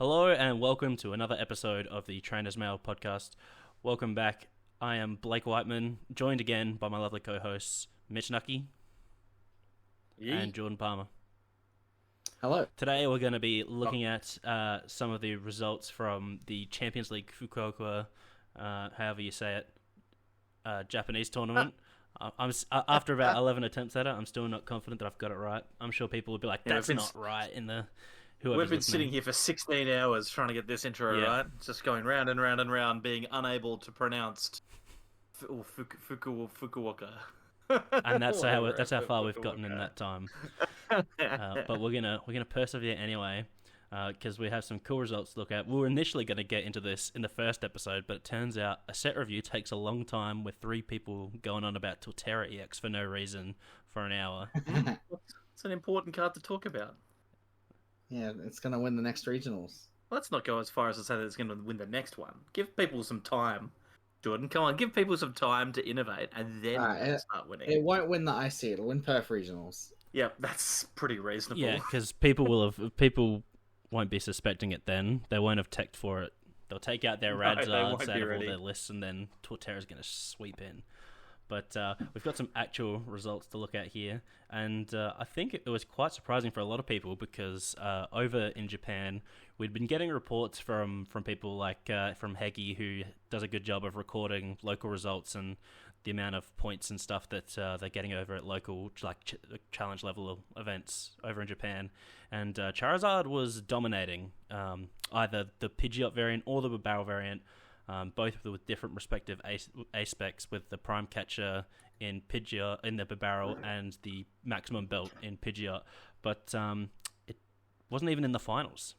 Hello and welcome to another episode of the Trainer's Mail podcast. Welcome back. I am Blake Whiteman, joined again by my lovely co-hosts Mitch Nucky and Jordan Palmer. Hello. Today we're going to be looking at some of the results from the Champions League Fukuoka, however you say it, Japanese tournament. After about 11 attempts at it, I'm still not confident that I've got it right. I'm sure people will be like, that's not right in the... We've been sitting here for 16 hours trying to get this intro right. Just going round and round and round, being unable to pronounce Fukuoka. And that's how far we've gotten in that time. But we're gonna persevere anyway, because we have some cool results to look at. We were initially going to get into this in the first episode, but it turns out a set review takes a long time with 3 people going on about Torterra EX for no reason for an hour. It's an important card to talk about. Yeah, it's going to win the next regionals. Let's not go as far as to say that it's going to win the next one. Give people some time, Jordan. Come on, give people some time to innovate, and then start winning. It won't win the IC. It'll win Perth regionals. Yeah, that's pretty reasonable. Yeah, because people won't be suspecting it then. They won't have teched for it. They'll take out their Radzards out of all their lists, and then Torterra's going to sweep in. But we've got some actual results to look at here, and I think it was quite surprising for a lot of people because over in Japan, we'd been getting reports from people like from Hegi, who does a good job of recording local results and the amount of points and stuff that they're getting over at local challenge level events over in Japan. And Charizard was dominating either the Pidgeot variant or the Barrel variant. Both with different respective aspects, with the Prime Catcher in Pidgeot in the Barrel and the Maximum Belt in Pidgeot, but it wasn't even in the finals.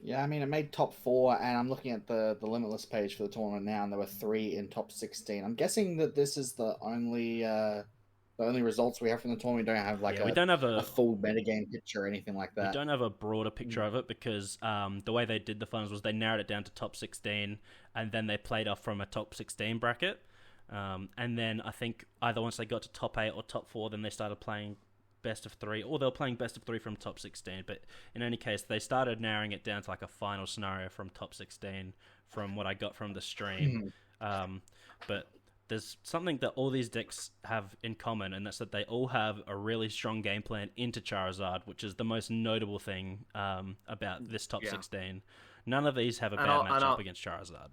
Yeah, I mean, it made top 4, and I'm looking at the Limitless page for the tournament now, and there were 3 in top 16. I'm guessing that this is the only results we have from the tournament. We don't have we don't have a full metagame picture or anything like that. We don't have a broader picture of it because the way they did the finals was they narrowed it down to top 16, and then they played off from a top 16 bracket. And then I think either once they got to top 8 or top 4, then they started playing best of 3, or they were playing best of 3 from top 16. But in any case, they started narrowing it down to like a final scenario from top 16 from what I got from the stream. But there's something that all these decks have in common, and that's that they all have a really strong game plan into Charizard, which is the most notable thing about this top 16. None of these have a bad matchup against Charizard.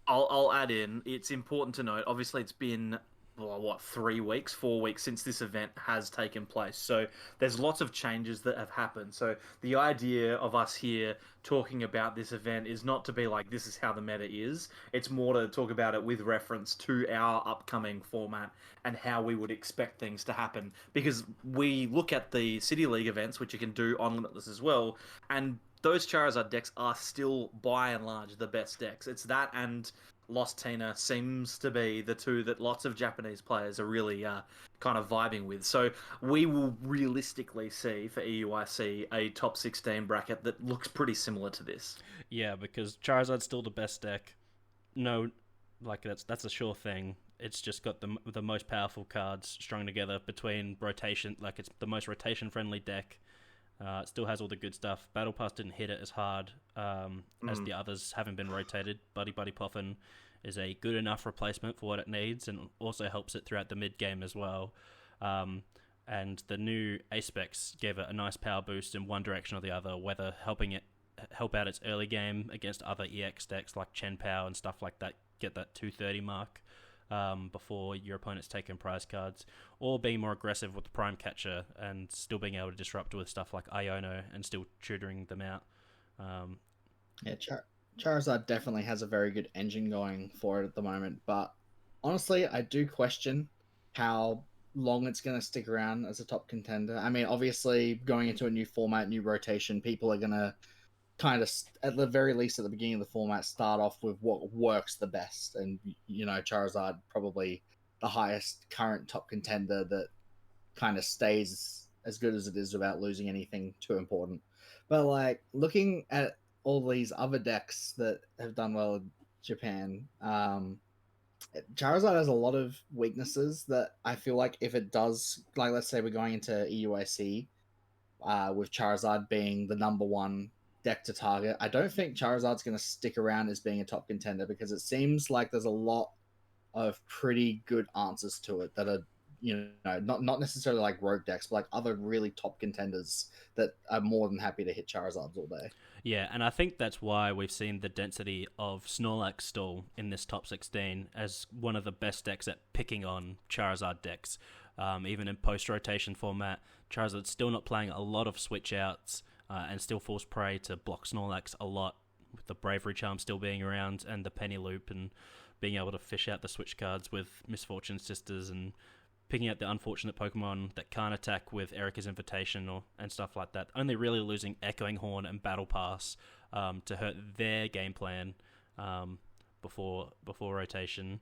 I'll add in, it's important to note, obviously it's been 4 weeks since this event has taken place. So there's lots of changes that have happened. So the idea of us here talking about this event is not to be like, this is how the meta is. It's more to talk about it with reference to our upcoming format and how we would expect things to happen. Because we look at the City League events, which you can do on Limitless as well, and those Charizard decks are still, by and large, the best decks. It's that and Lost Tina seems to be the two that lots of Japanese players are really kind of vibing with. So we will realistically see for EUIC a top 16 bracket that looks pretty similar to this. Yeah, because Charizard's still the best deck. No, that's a sure thing. It's just got the most powerful cards strung together between rotation. Like, it's the most rotation-friendly deck. It still has all the good stuff. Battle Pass didn't hit it as hard as the others haven't been rotated. Buddy Puffin is a good enough replacement for what it needs, and also helps it throughout the mid-game as well. And the new A-Specs gave it a nice power boost in one direction or the other, whether helping it help out its early game against other EX decks like Chen Pao and stuff like that, get that 230 mark before your opponent's taking prize cards, or being more aggressive with the Prime Catcher and still being able to disrupt with stuff like Iono and still tutoring them out. Charizard definitely has a very good engine going for it at the moment, but honestly, I do question how long it's going to stick around as a top contender. I mean, obviously, going into a new format, new rotation, people are going to kind of, at the very least at the beginning of the format, start off with what works the best. And, Charizard probably the highest current top contender that kind of stays as good as it is without losing anything too important. But, looking at all these other decks that have done well in Japan, Charizard has a lot of weaknesses that I feel like if it does, let's say we're going into EUIC, with Charizard being the number one deck to target. I don't think Charizard's going to stick around as being a top contender because it seems like there's a lot of pretty good answers to it that are, not necessarily like rogue decks, but like other really top contenders that are more than happy to hit Charizards all day. Yeah, and I think that's why we've seen the density of Snorlax Stall in this top 16 as one of the best decks at picking on Charizard decks. Even in post-rotation format, Charizard's still not playing a lot of switch-outs and still falls prey to block Snorlax a lot, with the Bravery Charm still being around and the Penny Loop and being able to fish out the switch cards with Misfortune Sisters and picking out the unfortunate Pokemon that can't attack with Erica's Invitation and stuff like that. Only really losing Echoing Horn and Battle Pass to hurt their game plan before rotation.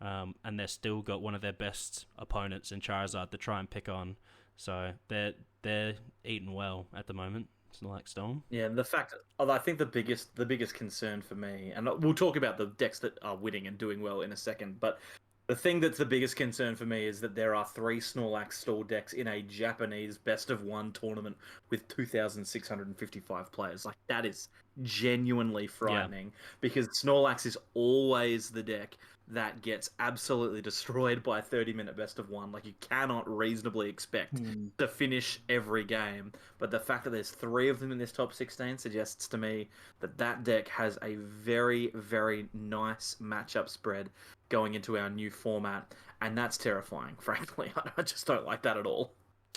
And they've still got one of their best opponents in Charizard to try and pick on. So they're eating well at the moment. It's like Storm. Yeah, the fact, I think the biggest concern for me, and we'll talk about the decks that are winning and doing well in a second, but the thing that's the biggest concern for me is that there are 3 Snorlax Stall decks in a Japanese best-of-1 tournament with 2,655 players. Like, that is genuinely frightening because Snorlax is always the deck that gets absolutely destroyed by a 30-minute best-of-1. Like, you cannot reasonably expect to finish every game. But the fact that there's 3 of them in this top 16 suggests to me that that deck has a very, very nice matchup spread going into our new format, and that's terrifying, frankly. I just don't like that at all.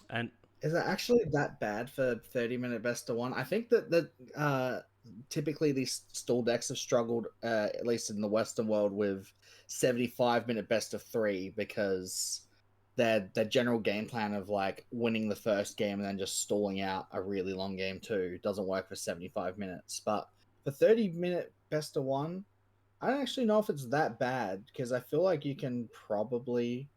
And is it actually that bad for 30-minute best-of-1? I think that typically these stall decks have struggled, at least in the Western world, with 75-minute best-of-3 because their general game plan of like winning the first game and then just stalling out a really long game too doesn't work for 75 minutes. But for 30-minute best-of-1, I don't actually know if it's that bad because I feel like you can probably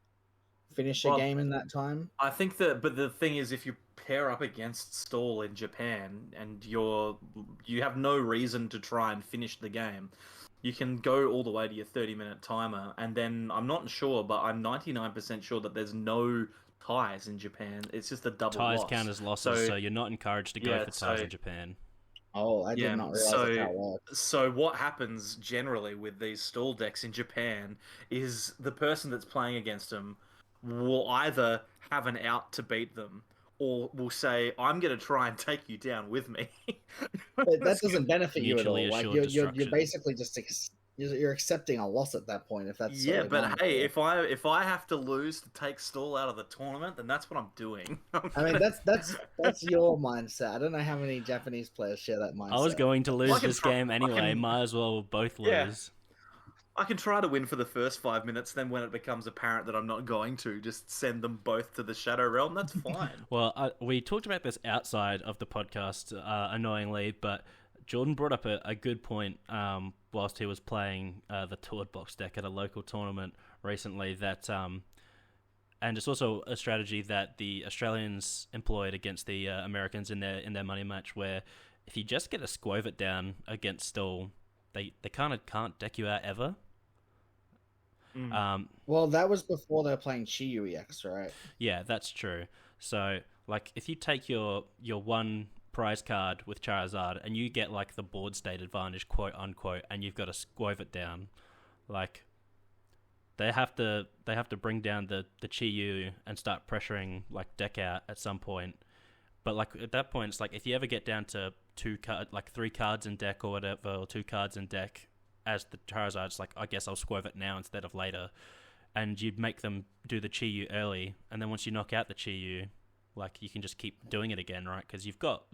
finish a game in that time. I think that, but the thing is, if you pair up against Stall in Japan and you have no reason to try and finish the game, you can go all the way to your 30-minute timer, and then I'm not sure, but I'm 99% sure that there's no ties in Japan. It's just a double ties loss. Count as losses, so you're not encouraged to go for ties in Japan. Oh, I did not realize that worked. So what happens generally with these stall decks in Japan is the person that's playing against them will either have an out to beat them or will say, I'm going to try and take you down with me. But that doesn't benefit you at all. Like you're basically just you're accepting a loss at that point if that's but hey, if I have to lose to take Stall out of the tournament, then that's what I'm doing. I mean that's your mindset. I don't know how many Japanese players share that mindset. I was going to lose this game anyway. Might as well both lose. Yeah. I can try to win for the first 5 minutes, then when it becomes apparent that I'm not going to, just send them both to the Shadow Realm. That's fine. Well, we talked about this outside of the podcast, annoyingly, but Jordan brought up a good point whilst he was playing the Toured Box deck at a local tournament recently. That and it's also a strategy that the Australians employed against the Americans in their money match, where if you just get a Squovit down against Stall, they kind of can't deck you out ever. Well, that was before they were playing Chi EUIC, right? Yeah, that's true. So, like, if you take your one prize card with Charizard and you get like the board state advantage, quote unquote, and you've got to Squovit down, like they have to bring down the Chi Yu and start pressuring like deck out at some point. But like at that point, it's like if you ever get down to 3 cards in deck or whatever, or 2 cards in deck as the Charizard, it's like, I guess I'll Squovit now instead of later. And you'd make them do the Chi Yu early, and then once you knock out the Chi Yu, like you can just keep doing it again, right? Because you've got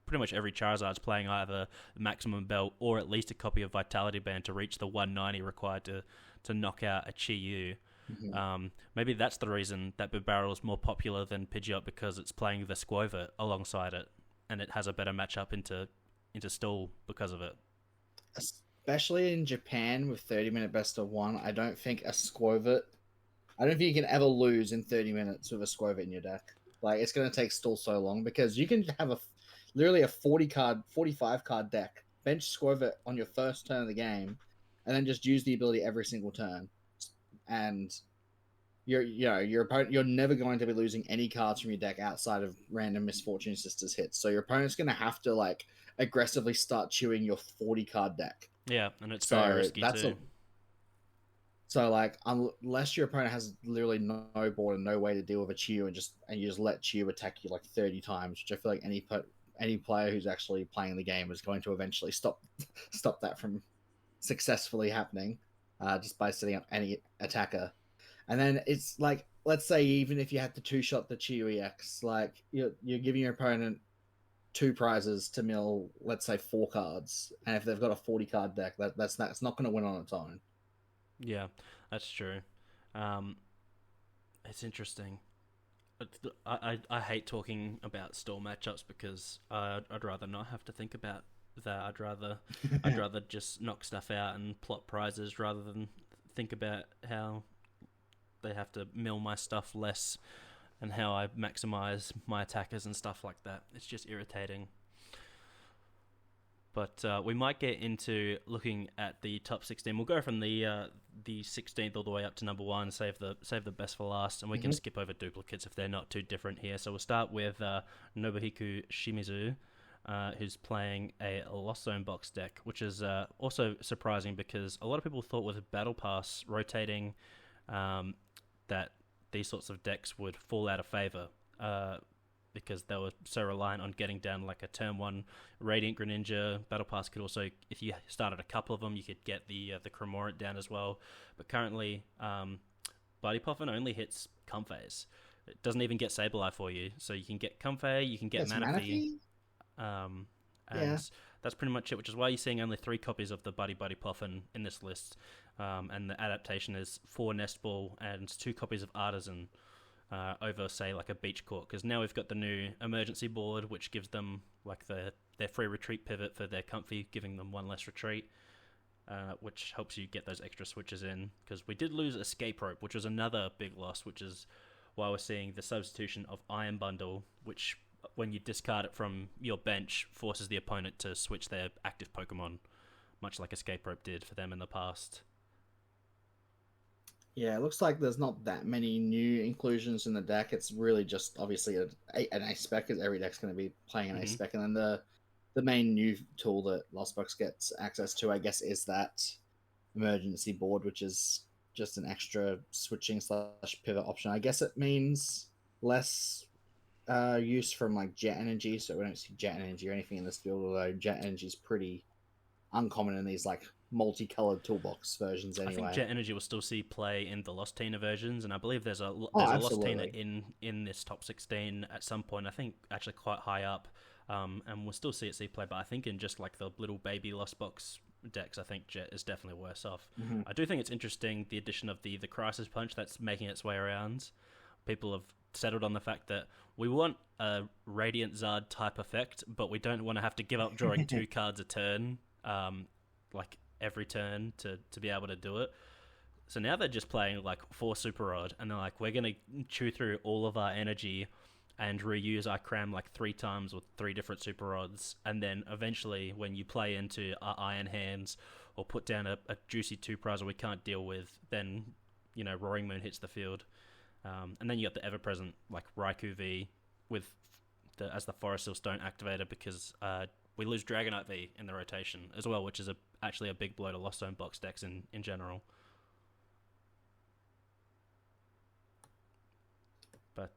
pretty much every Charizard's playing either the Maximum Belt or at least a copy of Vitality Band to reach the 190 required to knock out a Chi Yu. Mm-hmm. Maybe that's the reason that Bibarel is more popular than Pidgeot, because it's playing the Squovit alongside it, and it has a better matchup into Stall because of it. Especially in Japan with 30-minute best-of-1, I don't think you can ever lose in 30 minutes with a Squovit in your deck. Like, it's going to take Stall so long, because you can have literally a 45 card deck, bench Squovit on your first turn of the game, and then just use the ability every single turn. And your opponent, you're never going to be losing any cards from your deck outside of random Misfortune Sisters hits. So your opponent's going to have to like aggressively start chewing your 40 card deck. Yeah, and it's very risky too. So like unless your opponent has literally no board and no way to deal with a Chew and you just let Chew attack you like 30 times, which I feel like any player who's actually playing the game is going to eventually stop that from successfully happening, just by setting up any attacker. And then it's like, let's say even if you had to two-shot the Chew EX, like you're giving your opponent 2 prizes to mill, let's say 4 cards, and if they've got a 40-card deck, that's not going to win on its own. Yeah, that's true. It's interesting. I hate talking about store matchups because I'd rather not have to think about that. I'd rather just knock stuff out and plot prizes rather than think about how they have to mill my stuff less and how I maximize my attackers and stuff like that. It's just irritating. But we might get into looking at the top 16. We'll go from the 16th all the way up to number 1. Save the best for last, and we can skip over duplicates if they're not too different here. So we'll start with Nobuhiko Shimizu, who's playing a Lost Zone box deck, which is also surprising because a lot of people thought with Battle Pass rotating that these sorts of decks would fall out of favor. Because they were so reliant on getting down like a turn 1 Radiant Greninja. Battle Pass could also, if you started a couple of them, you could get the Cramorant down as well. But currently, Buddy Puffin only hits Comfeys. It doesn't even get Sableye for you. So you can get Comfey, you can get Manaphy. And that's pretty much it, which is why you're seeing only 3 copies of the Buddy Puffin in this list. And the adaptation is 4 Nest Ball and 2 copies of Artisan. Over, say, like a Beach Court, because now we've got the new emergency board, which gives them like their free retreat pivot for their Comfy, giving them 1 less retreat, which helps you get those extra switches in, because we did lose Escape Rope, which was another big loss, which is why we're seeing the substitution of Iron Bundle, which, when you discard it from your bench, forces the opponent to switch their active Pokemon, much like Escape Rope did for them in the past. Yeah, it looks like there's not that many new inclusions in the deck. It's really just obviously an ace spec, because every deck's going to be playing an ace spec. And then the main new tool that Lost Box gets access to, I guess, is that emergency board, which is just an extra switching / pivot option. I guess it means less use from like Jet Energy, so we don't see Jet Energy or anything in this build, although Jet Energy is pretty uncommon in these like multicolored toolbox versions anyway. I think Jet Energy will still see play in the Lost Tina versions, and I believe there's a Lost Tina in this top 16 at some point. I think actually quite high up, and we'll still see play. But I think in just like the little baby Lost Box decks, I think Jet is definitely worse off. I do think it's interesting the addition of the Crisis Punch that's making its way around. People have settled on the fact that we want a Radiant Zard type effect, but we don't want to have to give up drawing 2 cards a turn. Like every turn to be able to do it. So now they're just playing like 4 Super Rod, and they're like, we're going to chew through all of our energy and reuse our cram like 3 times with 3 different Super Rods, and then eventually when you play into our Iron Hands or put down a juicy 2 prizer we can't deal with, then, you know, Roaring Moon hits the field. And then you got the ever-present like Raikou V with as the Forest Seal Stone activator, because we lose Dragonite V in the rotation as well, which is actually a big blow to Lost Zone box decks in general. But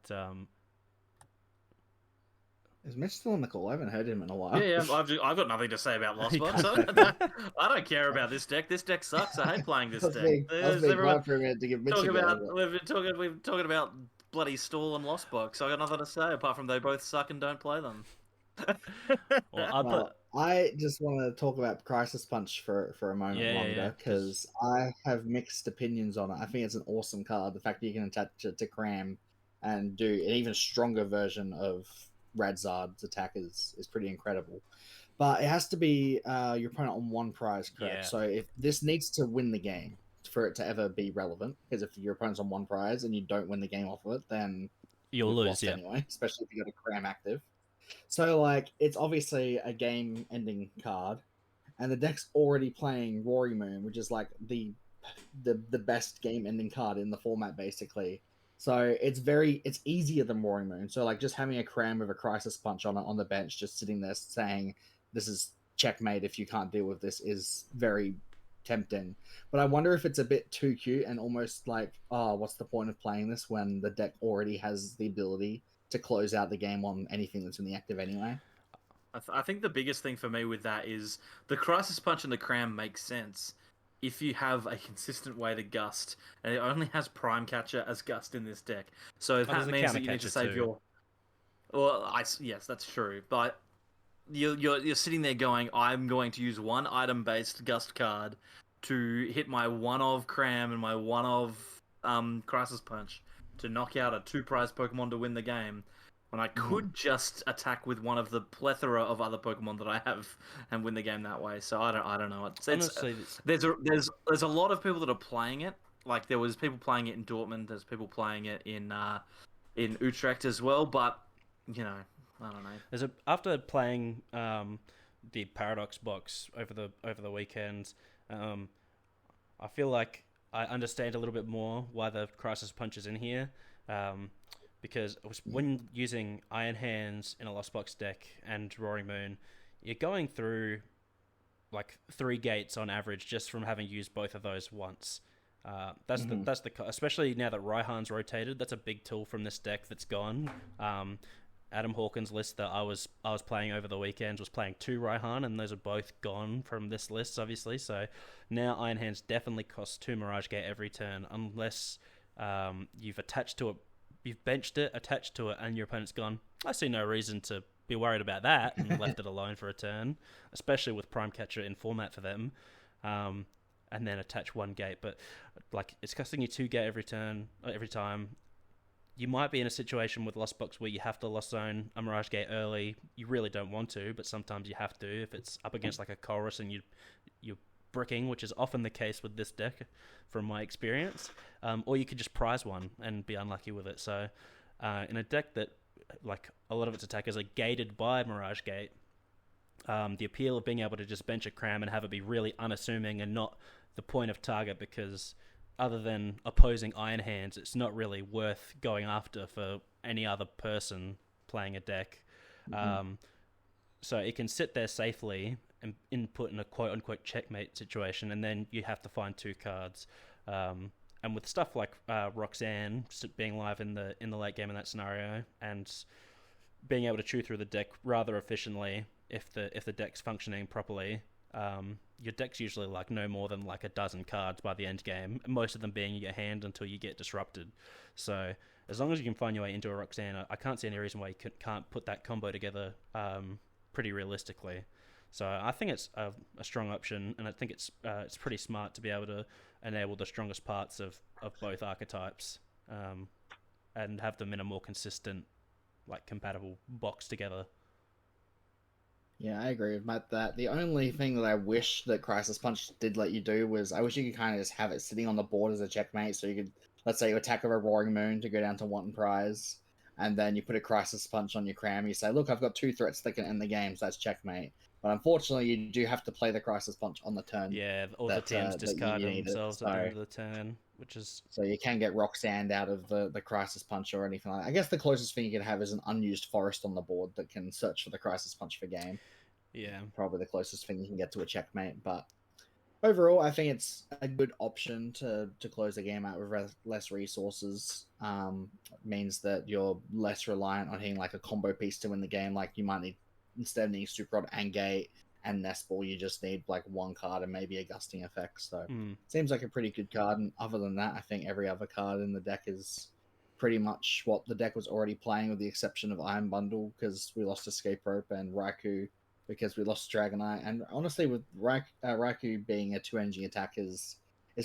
is Mitch still on the call? I haven't heard him in a while. Yeah, I've got nothing to say about Lost Box. I don't care about this deck. This deck sucks. I hate playing this deck. I was being quiet for a minute to give Mitch we've been talking about bloody Stall and Lost Box. I got nothing to say apart from they both suck and don't play them. I just want to talk about Crisis Punch for a moment longer, because I have mixed opinions on it. I think it's an awesome card. The fact that you can attach it to Cram and do an even stronger version of Radzard's attack is pretty incredible. But it has to be your opponent on 1 prize, correct? Yeah. So if this needs to win the game for it to ever be relevant, because if your opponent's on 1 prize and you don't win the game off of it, then you'll lose anyway, especially if you got a Cram active. So, like, it's obviously a game-ending card, and the deck's already playing Roaring Moon, which is, like, the the best game-ending card in the format, basically. So it's easier than Roaring Moon. So like just having a Cram with a Crisis Punch on the bench, just sitting there saying this is checkmate if you can't deal with this, is very tempting. But I wonder if it's a bit too cute and almost like, oh, what's the point of playing this when the deck already has the ability to close out the game on anything that's in the active anyway? I think the biggest thing for me with that is the Crisis Punch and the Cram makes sense if you have a consistent way to Gust, and it only has Prime Catcher as Gust in this deck. So that means that you need to save your... Well, yes, that's true. But you're sitting there going, I'm going to use one item-based Gust card to hit my one of Cram and my one of Crisis Punch to knock out a 2-prize Pokemon to win the game. When I could just attack with one of the plethora of other Pokemon that I have and win the game that way. So I don't know. Honestly, there's a lot of people that are playing it. Like there was people playing it in Dortmund. There's people playing it in Utrecht as well. But you know, I don't know. After playing the Paradox box over the weekend, I feel like I understand a little bit more why the Crisis Punch is in here. Because when using Iron Hands in a Lost Box deck and Roaring Moon, you're going through like 3 gates on average just from having used both of those once. That's the especially now that Raihan's rotated. That's a big tool from this deck that's gone. Adam Hawkins' list that I was playing over the weekend was playing 2 Raihan, and those are both gone from this list, obviously. So now Iron Hands definitely costs 2 Mirage Gate every turn, unless you've attached to it. You've benched it, attached to it, and your opponent's gone, I see no reason to be worried about that, and left it alone for a turn, especially with Prime Catcher in format for them, and then attach 1 gate. But like it's costing you 2 gate every turn, every time. You might be in a situation with Lost Box where you have to Lost Zone a Mirage Gate early. You really don't want to, but sometimes you have to if it's up against like a Chorus and you're bricking, which is often the case with this deck from my experience, or you could just prize one and be unlucky with it. So in a deck that like a lot of its attackers are gated by Mirage Gate, the appeal of being able to just bench a Cram and have it be really unassuming and not the point of target, because other than opposing Iron Hands, it's not really worth going after for any other person playing a deck. So it can sit there safely and input in a quote-unquote checkmate situation, and then you have to find 2 cards. And with stuff like Roxanne being live in the late game in that scenario, and being able to chew through the deck rather efficiently if the deck's functioning properly, your deck's usually like no more than like a dozen cards by the end game, most of them being in your hand until you get disrupted. So as long as you can find your way into a Roxanne, I can't see any reason why you can't put that combo together pretty realistically. So I think it's a strong option, and I think it's pretty smart to be able to enable the strongest parts of both archetypes, and have them in a more consistent, like compatible box together. Yeah, I agree with that. The only thing that I wish that Crisis Punch did let you do was, I wish you could kind of just have it sitting on the board as a checkmate, so you could, let's say you attack with a Roaring Moon to go down to 1 prize, and then you put a Crisis Punch on your Cram, you say, look, I've got 2 threats that can end the game, so that's checkmate. But unfortunately, you do have to play the Crisis Punch on the turn. Yeah, all the teams discard themselves at the end of the turn, which is... So you can get Roxanne out of the Crisis Punch or anything like that. I guess the closest thing you can have is an unused Forest on the board that can search for the Crisis Punch for game. Yeah. Probably the closest thing you can get to a checkmate. But overall, I think it's a good option to close the game out with less resources. Means that you're less reliant on hitting like a combo piece to win the game. Like you might need, instead of needing Super Rod and Gate and Nest Ball, you just need like 1 card and maybe a Gusting effect. So seems like a pretty good card. And other than that, I think every other card in the deck is pretty much what the deck was already playing, with the exception of Iron Bundle, because we lost Escape Rope, and Raikou because we lost Dragonite. And honestly, with Raikou being a 2-energy attack is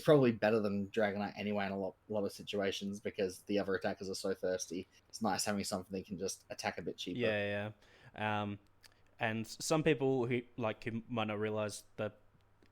probably better than Dragonite anyway in a lot of situations, because the other attackers are so thirsty. It's nice having something that can just attack a bit cheaper. Yeah. And some people who might not realize that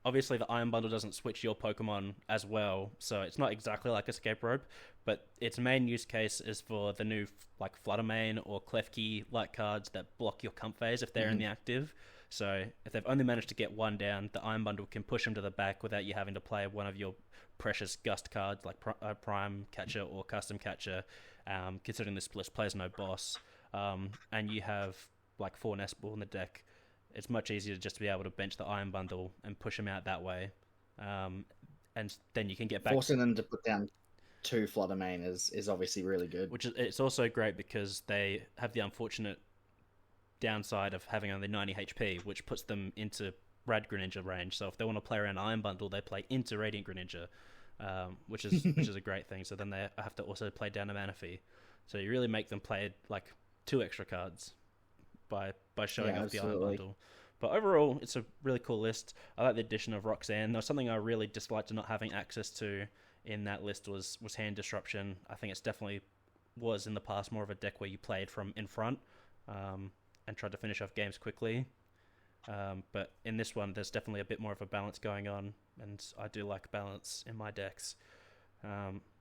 obviously the Iron Bundle doesn't switch your Pokemon as well, so it's not exactly like Escape Rope, but its main use case is for the new like Fluttermane or Klefki like cards that block your Comp Phase if they're in the active. So if they've only managed to get one down, the Iron Bundle can push them to the back without you having to play one of your precious Gust cards like Prime Catcher or Custom Catcher, considering this list plays no boss, and you have like 4 Nest Ball in the deck. It's much easier just to be able to bench the Iron Bundle and push them out that way, and then you can get back. Forcing them to put down 2 Flutter Mane is obviously really good. Which is, it's also great because they have the unfortunate downside of having only 90 HP, which puts them into Rad Greninja range. So if they want to play around Iron Bundle, they play into Radiant Greninja, which is a great thing. So then they have to also play down a Manaphy. So you really make them play like 2 extra cards by showing off the Iron Bundle. But overall, it's a really cool list. I like the addition of Roxanne. There was something I really disliked not having access to in that list was Hand Disruption. I think it's definitely was in the past more of a deck where you played from in front and tried to finish off games quickly. But in this one, there's definitely a bit more of a balance going on, and I do like balance in my decks.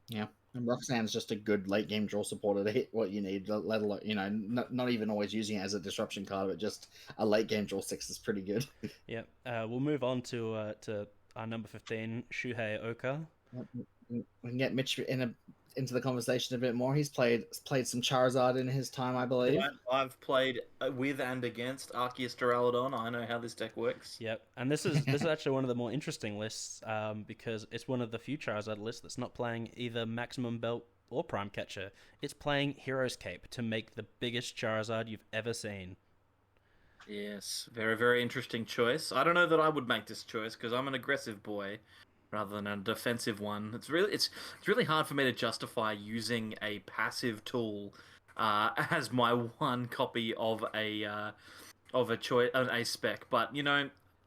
Yeah, and Roxanne's just a good late game draw supporter to hit what you need. Let alone, not even always using it as a disruption card, but just a late game draw 6 is pretty good. Yeah, we'll move on to our number 15, Shuhei Oka. We can get Mitch into the conversation a bit more. He's played some Charizard in his time, I believe. I've played with and against Arceus Duraludon. I know how this deck works. Yep, and this is actually one of the more interesting lists because it's one of the few Charizard lists that's not playing either Maximum Belt or Prime Catcher. It's playing Hero's Cape to make the biggest Charizard you've ever seen. Yes, very, very interesting choice. I don't know that I would make this choice because I'm an aggressive boy rather than a defensive one. It's really hard for me to justify using a passive tool as my one copy of a choice, an A spec. But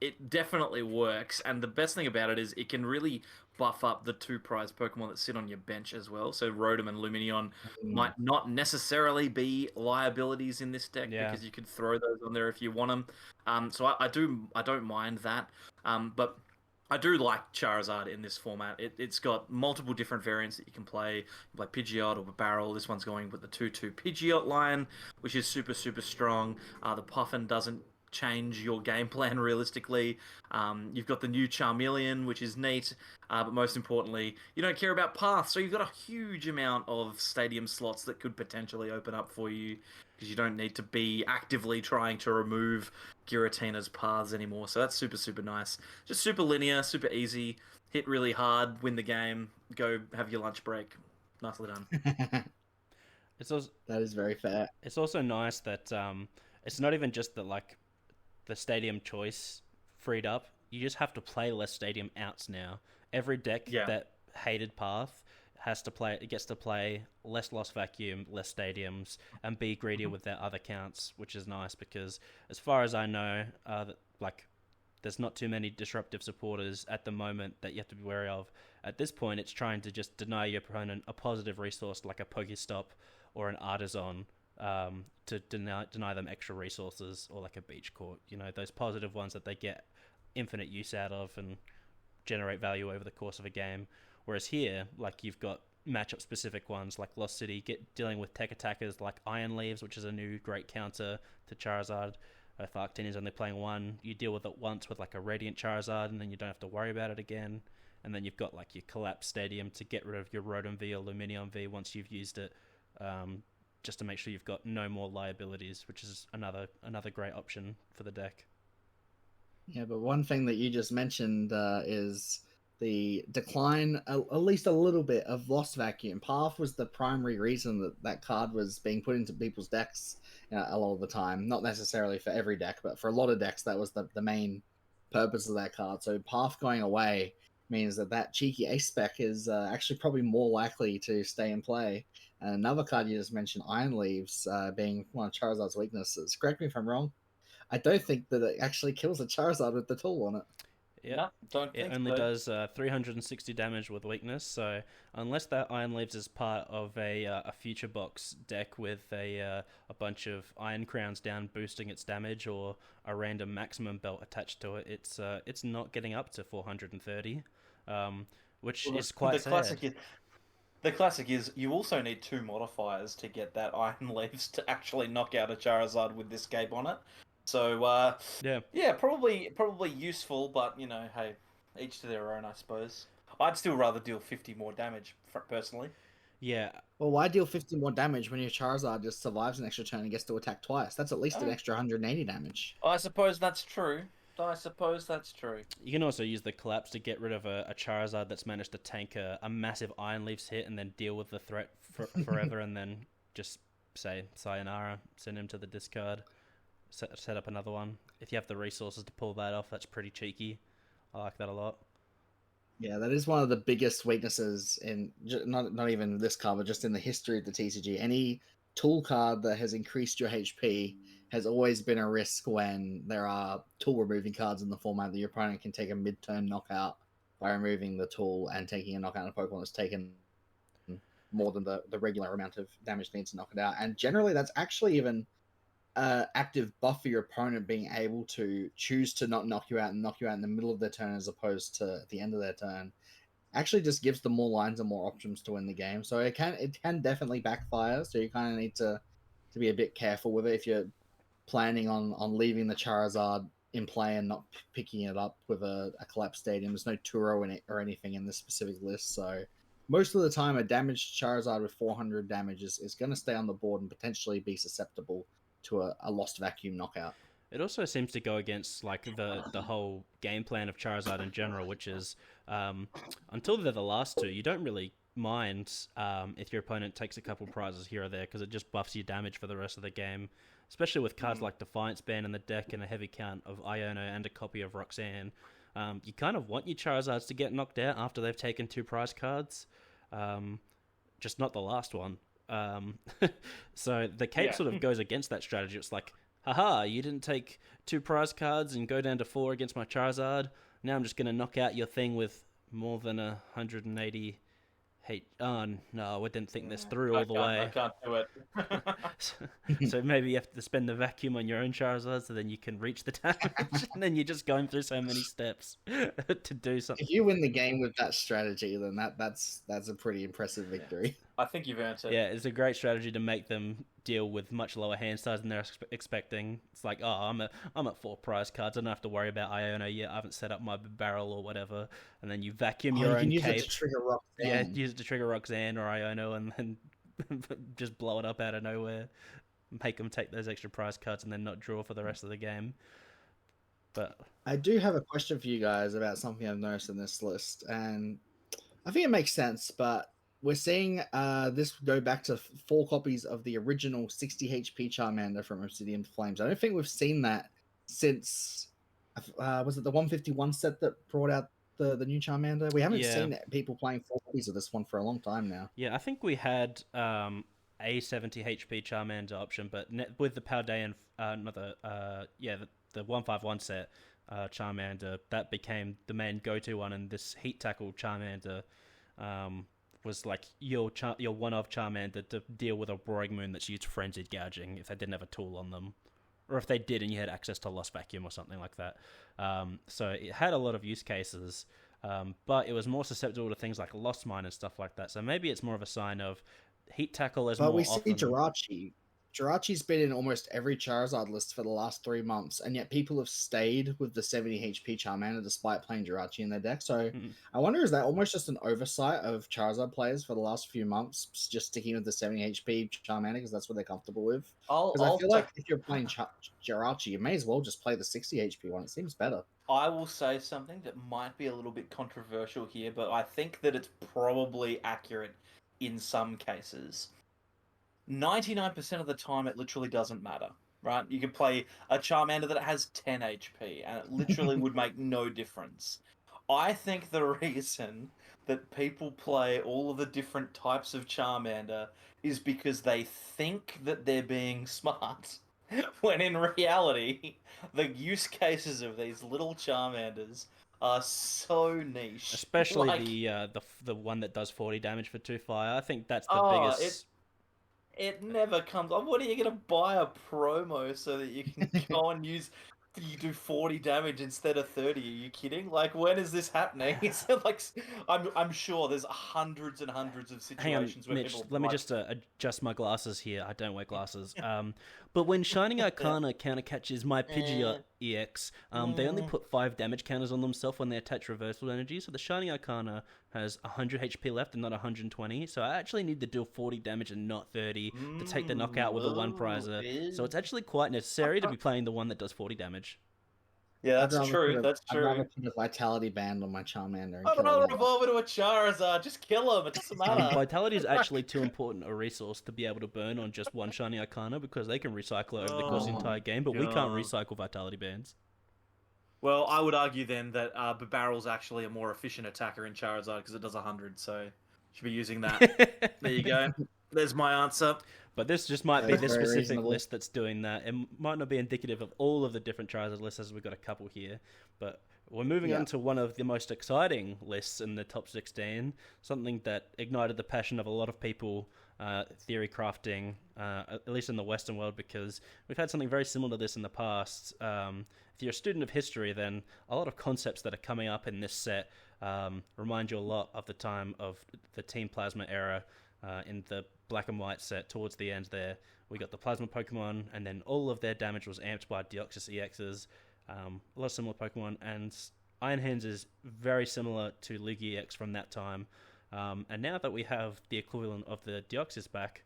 it definitely works, and the best thing about it is it can really buff up the 2 prize Pokemon that sit on your bench as well. So Rotom and Lumineon might not necessarily be liabilities in this deck because you could throw those on there if you want them. So I don't mind that. But I do like Charizard in this format. It's got multiple different variants that you can play. You can play Pidgeot or Barrel. This one's going with the 2/2 Pidgeot line, which is super, super strong. The Puffin doesn't change your game plan realistically. You've got the new Charmeleon, which is neat, but most importantly, you don't care about paths, so you've got a huge amount of stadium slots that could potentially open up for you because you don't need to be actively trying to remove Giratina's paths anymore. So that's super, super nice. Just super linear, super easy, hit really hard, win the game, go have your lunch break. Nicely done. That is very fair. It's also nice that it's not even just that like the stadium choice freed up. You just have to play less stadium outs now. Every deck that hated path gets to play less Lost Vacuum, less stadiums, and be greedier with their other counts, which is nice because as far as I know, there's not too many disruptive supporters at the moment that you have to be wary of. At this point, it's trying to just deny your opponent a positive resource like a Pokestop or an Artisan, to deny them extra resources, or like a Beach Court, those positive ones that they get infinite use out of and generate value over the course of a game. Whereas here, like, you've got matchup specific ones like Lost City dealing with tech attackers like Iron Leaves, which is a new great counter to Charizard. If Arctinian's only playing one, you deal with it once with like a Radiant Charizard and then you don't have to worry about it again. And then you've got like your Collapse Stadium to get rid of your Rotom V or Lumineon V once you've used it, just to make sure you've got no more liabilities, which is another great option for the deck. Yeah, but one thing that you just mentioned is the decline, at least a little bit, of Lost Vacuum. Path was the primary reason that card was being put into people's decks a lot of the time. Not necessarily for every deck, but for a lot of decks, that was the main purpose of that card. So Path going away means that cheeky ace spec is actually probably more likely to stay in play. And another card you just mentioned, Iron Leaves, being one of Charizard's weaknesses. Correct me if I'm wrong. I don't think that it actually kills a Charizard with the tool on it. Yeah, no, don't think it only does 360 damage with weakness. So unless that Iron Leaves is part of a future box deck with a bunch of Iron Crowns down boosting its damage, or a random Maximum Belt attached to it, it's not getting up to 430, which is quite sad. The classic is you also need 2 modifiers to get that Iron Leaves to actually knock out a Charizard with this cape on it. So Yeah. probably useful, but hey, each to their own, I suppose. I'd still rather deal 50 more damage personally. Yeah. Well, why deal 50 more damage when your Charizard just survives an extra turn and gets to attack twice? That's at least an extra 180 damage. I suppose that's true. I suppose that's true. You can also use the collapse to get rid of a Charizard that's managed to tank a massive Iron Leafs hit and then deal with the threat forever, and then just say sayonara, send him to the discard, set up another one. If you have the resources to pull that off, that's pretty cheeky. I like that a lot. Yeah, that is one of the biggest weaknesses in not even this card, but just in the history of the TCG. Any tool card that has increased your HP has always been a risk when there are tool removing cards in the format that your opponent can take a mid-turn knockout by removing the tool and taking a knockout on a Pokemon that's taken more than the regular amount of damage needs to knock it out. And generally, that's actually even active buff for your opponent being able to choose to not knock you out and knock you out in the middle of their turn as opposed to at the end of their turn. Actually just gives them more lines and more options to win the game. So it can definitely backfire. So you kind of need to be a bit careful with it if you're planning on leaving the Charizard in play and not picking it up with a collapsed stadium. There's no Turo in it or anything in this specific list. So most of the time, a damaged Charizard with 400 damage is going to stay on the board and potentially be susceptible to a lost vacuum knockout. It also seems to go against like the whole game plan of Charizard in general, which is until they're the last two, you don't really mind if your opponent takes a couple prizes here or there because it just buffs your damage for the rest of the game. Especially with cards like Defiance Band in the deck and a heavy count of Iono and a copy of Roxanne. You kind of want your Charizards to get knocked out after they've taken two prize cards. Just not the last one. So the cape sort of goes against that strategy. It's like, haha, you didn't take two prize cards and go down to 4 against my Charizard. Now I'm just going to knock out your thing with more than 180 hate. Oh, no, I didn't think this through all the way. I can't do it. So maybe you have to spend the vacuum on your own Charizard so then you can reach the damage. And then you're just going through so many steps to do something. If you win the game with that strategy, then that's a pretty impressive victory. I think you've earned it. Yeah, it's a great strategy to make them deal with much lower hand size than they're expecting. It's like, I'm at 4 prize cards. I don't have to worry about Iono yet. I haven't set up my barrel or whatever. And then you vacuum your own use cape. It to trigger Roxanne. Yeah, use it to trigger Roxanne or Iono, and then just blow it up out of nowhere. Make them take those extra prize cards and then not draw for the rest of the game. But I do have a question for you guys about something I've noticed in this list, and I think it makes sense, but we're seeing this go back to 4 copies of the original 60 HP Charmander from Obsidian Flames. I don't think we've seen that since, was it the 151 set that brought out the new Charmander? We haven't seen people playing 4 copies of this one for a long time now. Yeah, I think we had a 70 HP Charmander option, but with the Paldean, the 151 set Charmander, that became the main go-to one, and this Heat Tackle Charmander was like your one-off Charmander to deal with a Roaring Moon that's used Frenzied Gouging if they didn't have a tool on them. Or if they did and you had access to Lost Vacuum or something like that. So it had a lot of use cases, but it was more susceptible to things like Lost Mine and stuff like that. So maybe it's more of a sign of Heat Tackle is more often. But we see Jirachi. Jirachi's been in almost every Charizard list for the last 3 months, and yet people have stayed with the 70 HP Charmander despite playing Jirachi in their deck. So I wonder, is that almost just an oversight of Charizard players for the last few months, just sticking with the 70 HP Charmander because that's what they're comfortable with? Because I feel like if you're playing Jirachi, you may as well just play the 60 HP one. It seems better. I will say something that might be a little bit controversial here, but I think that it's probably accurate in some cases. 99% of the time, it literally doesn't matter, right? You could play a Charmander that has 10 HP, and it literally would make no difference. I think the reason that people play all of the different types of Charmander is because they think that they're being smart, when in reality, the use cases of these little Charmanders are so niche. Especially the one that does 40 damage for 2 fire. I think that's the biggest... It never comes. What are you going to buy a promo so that you can go and use you do 40 damage instead of 30. Are you kidding? Like, when is this happening? It's like, I'm sure there's hundreds and hundreds of situations where Mitch, people. let me just adjust my glasses here. I don't wear glasses. But when Shining Arcana counter catches my Pidgeot EX, they only put 5 damage counters on themselves when they attach reversal energy. So the Shining Arcana has 100 HP left and not 120. So I actually need to deal 40 damage and not 30 to take the knockout with a one prizer. So it's actually quite necessary to be playing the one that does 40 damage. Yeah, that's true. That's true. I'd rather put a Vitality Band on my Charmander. I'd rather evolve into a Charizard. Just kill him. It doesn't matter. Vitality is actually too important a resource to be able to burn on just one Shiny Arcana because they can recycle it over the course of the entire game, but we can't recycle Vitality Bands. Well, I would argue then that Barrel's actually a more efficient attacker in Charizard because it does 100, so should be using that. There you go. There's my answer. But this just might be the specific list that's doing that. It might not be indicative of all of the different Charizard lists, as we've got a couple here. But we're moving on to one of the most exciting lists in the top 16, something that ignited the passion of a lot of people theory crafting, at least in the Western world, because we've had something very similar to this in the past. If you're a student of history, then a lot of concepts that are coming up in this set remind you a lot of the time of the Team Plasma era. In the black and white set towards the end there, we got the Plasma Pokemon, and then all of their damage was amped by Deoxys EXs. A lot of similar Pokemon, and Iron Hands is very similar to Luigi EX from that time. And now that we have the equivalent of the Deoxys back,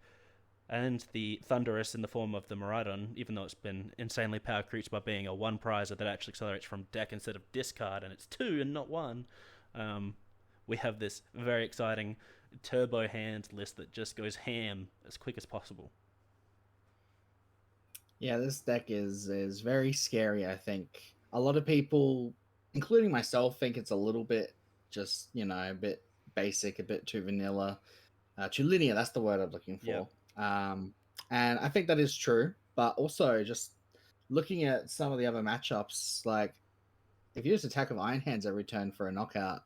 and the Thundurus in the form of the Miraidon, even though it's been insanely power creeps by being a one prizer that actually accelerates from deck instead of discard, and it's 2 and not 1, we have this very exciting Turbo Hands list that just goes ham as quick as possible. Yeah, this deck is very scary, I think. A lot of people, including myself, think it's a little bit just, a bit basic, a bit too vanilla, too linear. That's the word I'm looking for. Yep. And I think that is true. But also, just looking at some of the other matchups, like if you just attack with Iron Hands every turn for a knockout,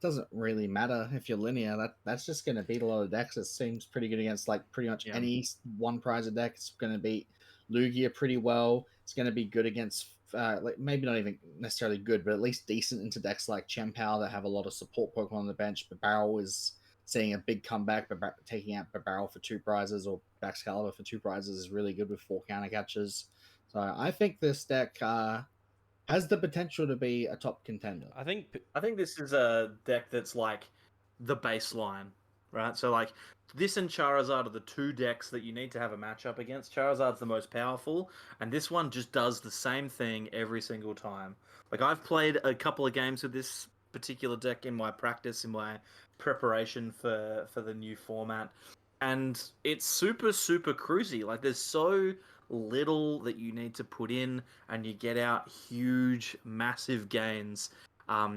doesn't really matter if you're linear. That's just going to beat a lot of decks. It seems pretty good against like pretty much any one prizer deck. It's going to beat Lugia pretty well. It's going to be good against like maybe not even necessarily good, but at least decent into decks like Chien-Pao that have a lot of support Pokemon on the bench. But Barrel is seeing a big comeback, but taking out Barrel for 2 prizes or Baxcalibur for 2 prizes is really good with 4 counter catches. So I think this deck has the potential to be a top contender. I think this is a deck that's like the baseline, right? So like this and Charizard are the 2 decks that you need to have a matchup against. Charizard's the most powerful, and this one just does the same thing every single time. Like I've played a couple of games with this particular deck in my practice, in my preparation for the new format, and it's super, super cruisy. Like there's so little that you need to put in, and you get out huge, massive gains.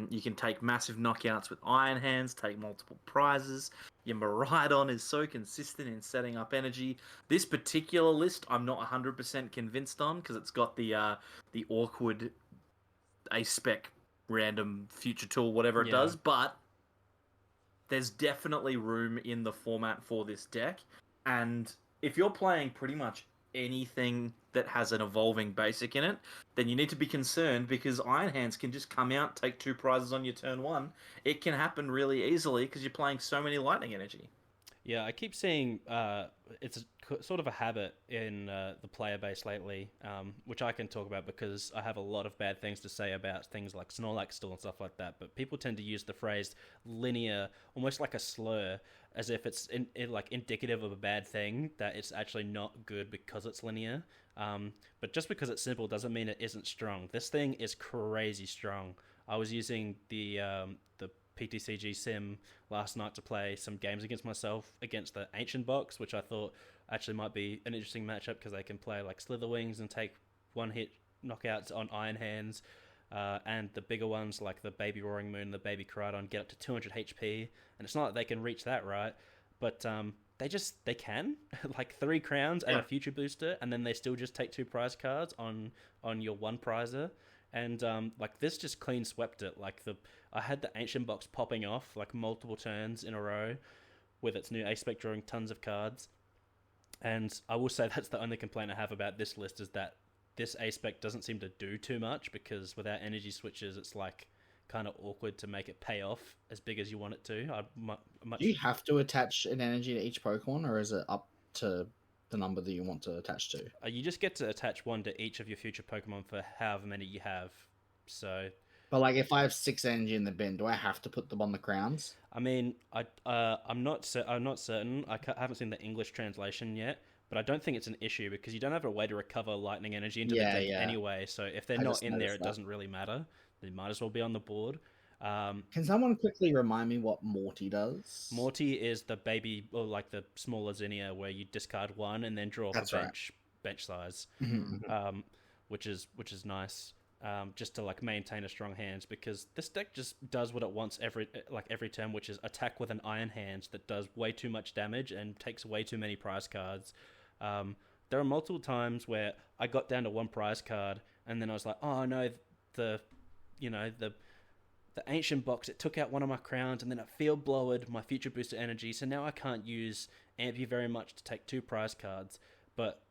You can take massive knockouts with Iron Hands, take multiple prizes. Your Miraidon is so consistent in setting up energy. This particular list, I'm not 100% convinced on, because it's got the awkward A-spec random future tool, whatever it does, but there's definitely room in the format for this deck. And if you're playing pretty much anything that has an evolving basic in it, then you need to be concerned, because Iron Hands can just come out, take 2 prizes on your turn 1. It can happen really easily because you're playing so many lightning energy. Yeah, I keep seeing it's sort of a habit in the player base lately, which I can talk about because I have a lot of bad things to say about things like Snorlax still and stuff like that. But people tend to use the phrase linear almost like a slur, as if it's like indicative of a bad thing, that it's actually not good because it's linear. But just because it's simple doesn't mean it isn't strong. This thing is crazy strong. I was using the PTCG sim last night to play some games against myself against the Ancient Box, which I thought actually might be an interesting matchup because they can play like Slitherwings and take 1-hit knockouts on Iron Hands, and the bigger ones like the Baby Roaring Moon and the Baby Koraidon get up to 200 HP, and it's not like they can reach that, right? But they can like 3 crowns and a future booster, and then they still just take 2 prize cards on your 1 prizer. And like this just clean swept it. Like I had the Ancient Box popping off like multiple turns in a row with its new A-Spec drawing tons of cards. And I will say that's the only complaint I have about this list, is that this A-Spec doesn't seem to do too much, because without energy switches, it's like kind of awkward to make it pay off as big as you want it to. Do you have to attach an energy to each Pokemon, or is it up to the number that you want to attach to? You just get to attach one to each of your future Pokemon for however many you have. So, but like, if I have 6 energy in the bin, do I have to put them on the crowns? I mean, I'm not certain. I haven't seen the English translation yet, but I don't think it's an issue, because you don't have a way to recover lightning energy into the deck anyway. So if they're not in there, it doesn't really matter. They might as well be on the board. Can someone quickly remind me what Morty does? Morty is the baby, or like the smaller Zinnia, where you discard one and then draw off a bench size, which is nice. Just to like maintain a strong hands, because this deck just does what it wants every turn, which is attack with an Iron Hands that does way too much damage and takes way too many prize cards. There are multiple times where I got down to 1 prize card, and then I was like, oh no, the ancient box, it took out one of my crowns, and then it field blowered my future booster energy, so now I can't use Ampy very much to take 2 prize cards, but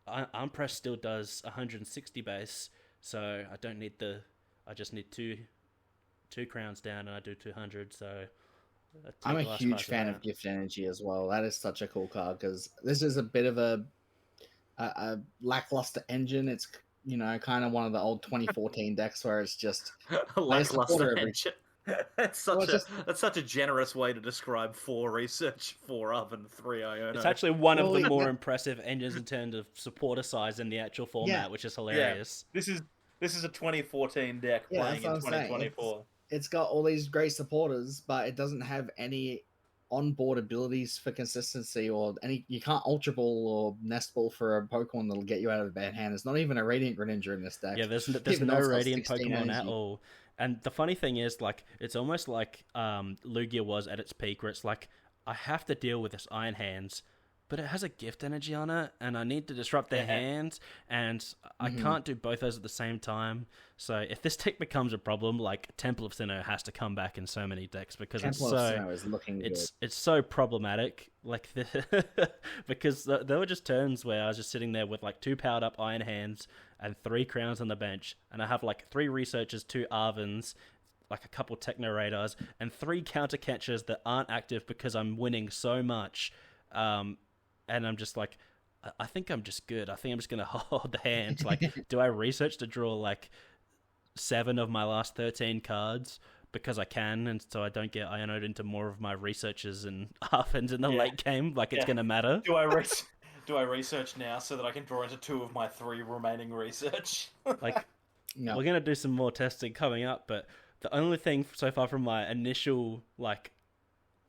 Arm Press still does 160 base, so I don't need I just need two crowns down, and I do 200, so... I'm a huge fan of Gift Energy as well. That is such a cool card, because this is a bit of a lackluster engine. It's, kind of one of the old 2014 decks where it's just... lackluster engine. That's such a generous way to describe 4 research, 4 oven, 3 Iono. It's actually one of the more impressive engines in terms of supporter size in the actual format, which is hilarious. Yeah. This is a 2014 deck playing in 2024. It's got all these great supporters, but it doesn't have any on-board abilities for consistency, or you can't Ultra Ball or Nest Ball for a Pokemon that'll get you out of a bad hand. There's not even a Radiant Greninja in this deck. Yeah, there's no Radiant Pokemon at all. And the funny thing is, like, it's almost like Lugia was at its peak, where it's like, I have to deal with this Iron Hands, but it has a Gift Energy on it, and I need to disrupt their hands, and I can't do both those at the same time. So if this deck becomes a problem, like, Temple of Sinnoh has to come back in so many decks, because Temple of Sinnoh is looking good. It's so problematic, like, because there were just turns where I was just sitting there with like 2 powered up Iron Hands and 3 crowns on the bench, and I have like 3 researchers, 2 Arvins, like a couple Techno Radars, and 3 counter catchers that aren't active because I'm winning so much. And I'm just like, I think I'm just good. I think I'm just going to hold the hands. Like, do I research to draw like 7 of my last 13 cards because I can, and so I don't get Ionoed into more of my researches and Arvins in the late game? Like, it's going to matter. Do I research now so that I can draw into 2 of my 3 remaining research? Like, we're going to do some more testing coming up, but the only thing so far from my initial, like,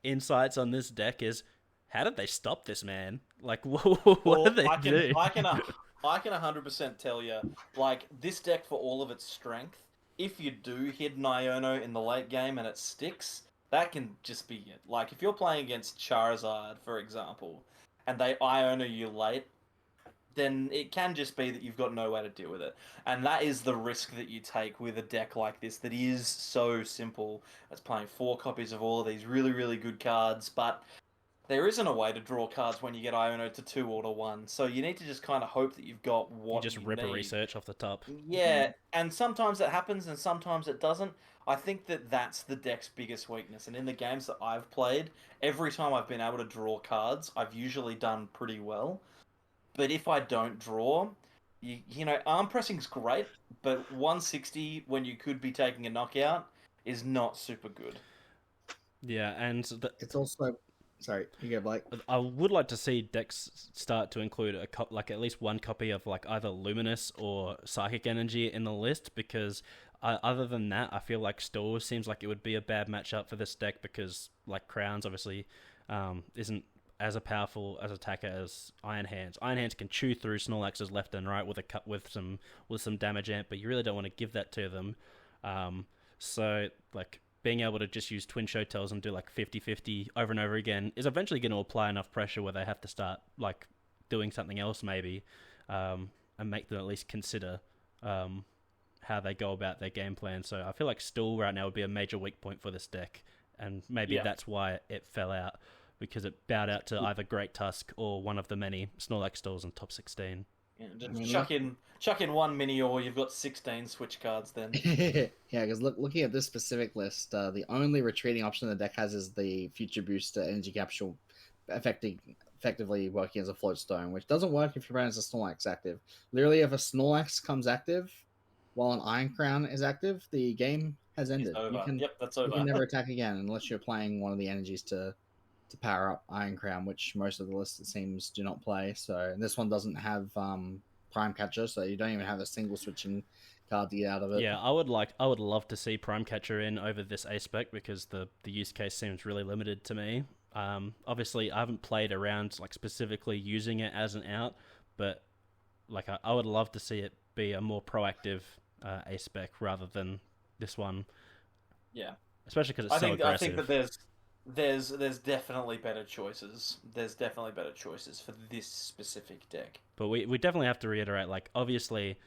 insights on this deck is, how did they stop this man? Like, what did they do? I can 100% tell you, like, this deck, for all of its strength, if you do hit an Iono in the late game and it sticks, that can just be it. Like, if you're playing against Charizard, for example, and they Iono you late, then it can just be that you've got no way to deal with it. And that is the risk that you take with a deck like this that is so simple. It's playing 4 copies of all of these really, really good cards, but there isn't a way to draw cards when you get Iono to 2 or to 1. So you need to just kind of hope that you've got what you rip need. A research off the top. Yeah, and sometimes it happens and sometimes it doesn't. I think that that's the deck's biggest weakness. And in the games that I've played, every time I've been able to draw cards, I've usually done pretty well. But if I don't draw, you know, arm pressing's great, but 160 when you could be taking a knockout is not super good. Yeah, and it's also... Sorry, you go, Blake. I would like to see decks start to include like at least 1 copy of like either Luminous or Psychic Energy in the list, because other than that, I feel like Stores seems like it would be a bad matchup for this deck, because like Crowns obviously isn't as a powerful as attacker as Iron Hands. Iron Hands can chew through Snorlaxes left and right with some damage amp, but you really don't want to give that to them. So like, being able to just use Twin Show-Tells and do like 50-50 over and over again is eventually going to apply enough pressure where they have to start like doing something else maybe, and make them at least consider how they go about their game plan. So I feel like Stool right now would be a major weak point for this deck, and maybe that's why it fell out, because it bowed out to either Great Tusk or one of the many Snorlax Stools in top 16. Yeah, just chuck in one mini, or you've got 16 switch cards then. Yeah, because looking at this specific list, the only retreating option the deck has is the Future Booster Energy Capsule, effectively working as a float stone, which doesn't work if your opponent has a Snorlax active. Literally, if a Snorlax comes active while an Iron Crown is active, the game has ended. That's over. You can never attack again unless you're playing one of the energies to power up Iron Crown, which most of the list, it seems, do not play. So this one doesn't have Prime Catcher, so you don't even have a single switching card to get out of it. Yeah, I would love to see Prime Catcher in over this A spec because the use case seems really limited to me. Obviously, I haven't played around like specifically using it as an out, but like I would love to see it be a more proactive A spec rather than this one. Yeah, especially because it's so aggressive. I think that there's definitely better choices. There's definitely better choices for this specific deck. But we definitely have to reiterate, like, obviously,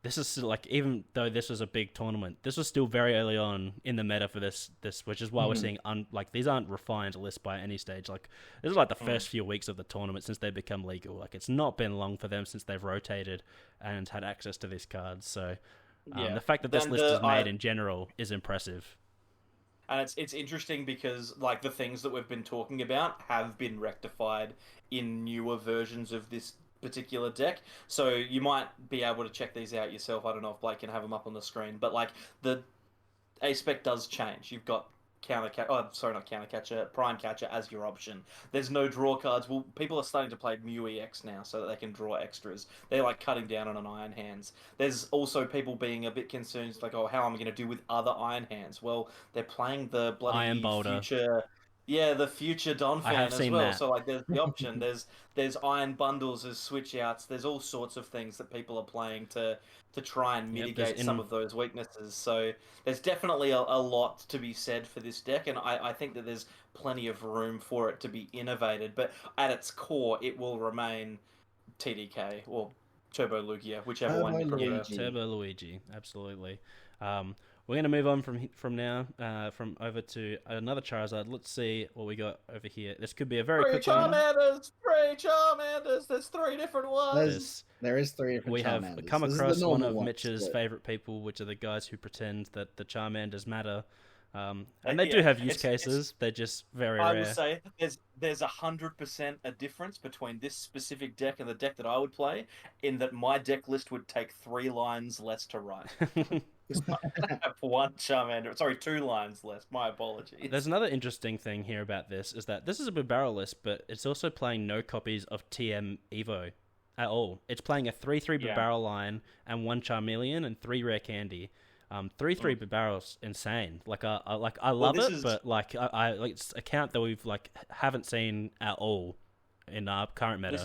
this is still, like, even though this was a big tournament, this was still very early on in the meta for this, which is why we're seeing, like, these aren't refined lists by any stage. Like, this is like the first few weeks of the tournament since they become legal. Like, it's not been long for them since they've rotated and had access to these cards. So, the fact that this list is made in general is impressive. And it's interesting because, like, the things that we've been talking about have been rectified in newer versions of this particular deck. So you might be able to check these out yourself. I don't know if Blake can have them up on the screen. But, like, the A-spec does change. You've got Prime Catcher as your option. There's no draw cards. Well, people are starting to play EUIC now so that they can draw extras. They're like cutting down on an Iron Hands. There's also people being a bit concerned, like, oh, how am I going to do with other Iron Hands? Well, they're playing the bloody Iron Boulder. the future Donphan as well. That. So, like, there's the option. There's Iron Bundles, there's switch outs. There's all sorts of things that people are playing to try and mitigate some of those weaknesses. So there's definitely a lot to be said for this deck, and I think that there's plenty of room for it to be innovated. But at its core, it will remain TDK or Turbo Lugia, whichever one you prefer. Turbo Luigi, absolutely. We're going to move on from now, from over to another Charizard. Let's see what we got over here. This could be a very quick one. Three Charmanders! There's three different ones! There is three different Charmanders. We have come across one of Mitch's favourite people, which are the guys who pretend that the Charmanders matter. And they do have use cases. They're just very rare. I would say there's 100% a difference between this specific deck and the deck that I would play, in that my deck list would take 3 lines less to write. One Charmander. Sorry, 2 lines less. My apologies. There's another interesting thing here about this, is that this is a big barrel list, but it's also playing no copies of TM Evo at all. It's playing a 3/3 barrel line and 1 Charmeleon and 3 rare candy. 3/3 barrels insane. Like I love it, but like it's a count that we've haven't seen at all in our current meta.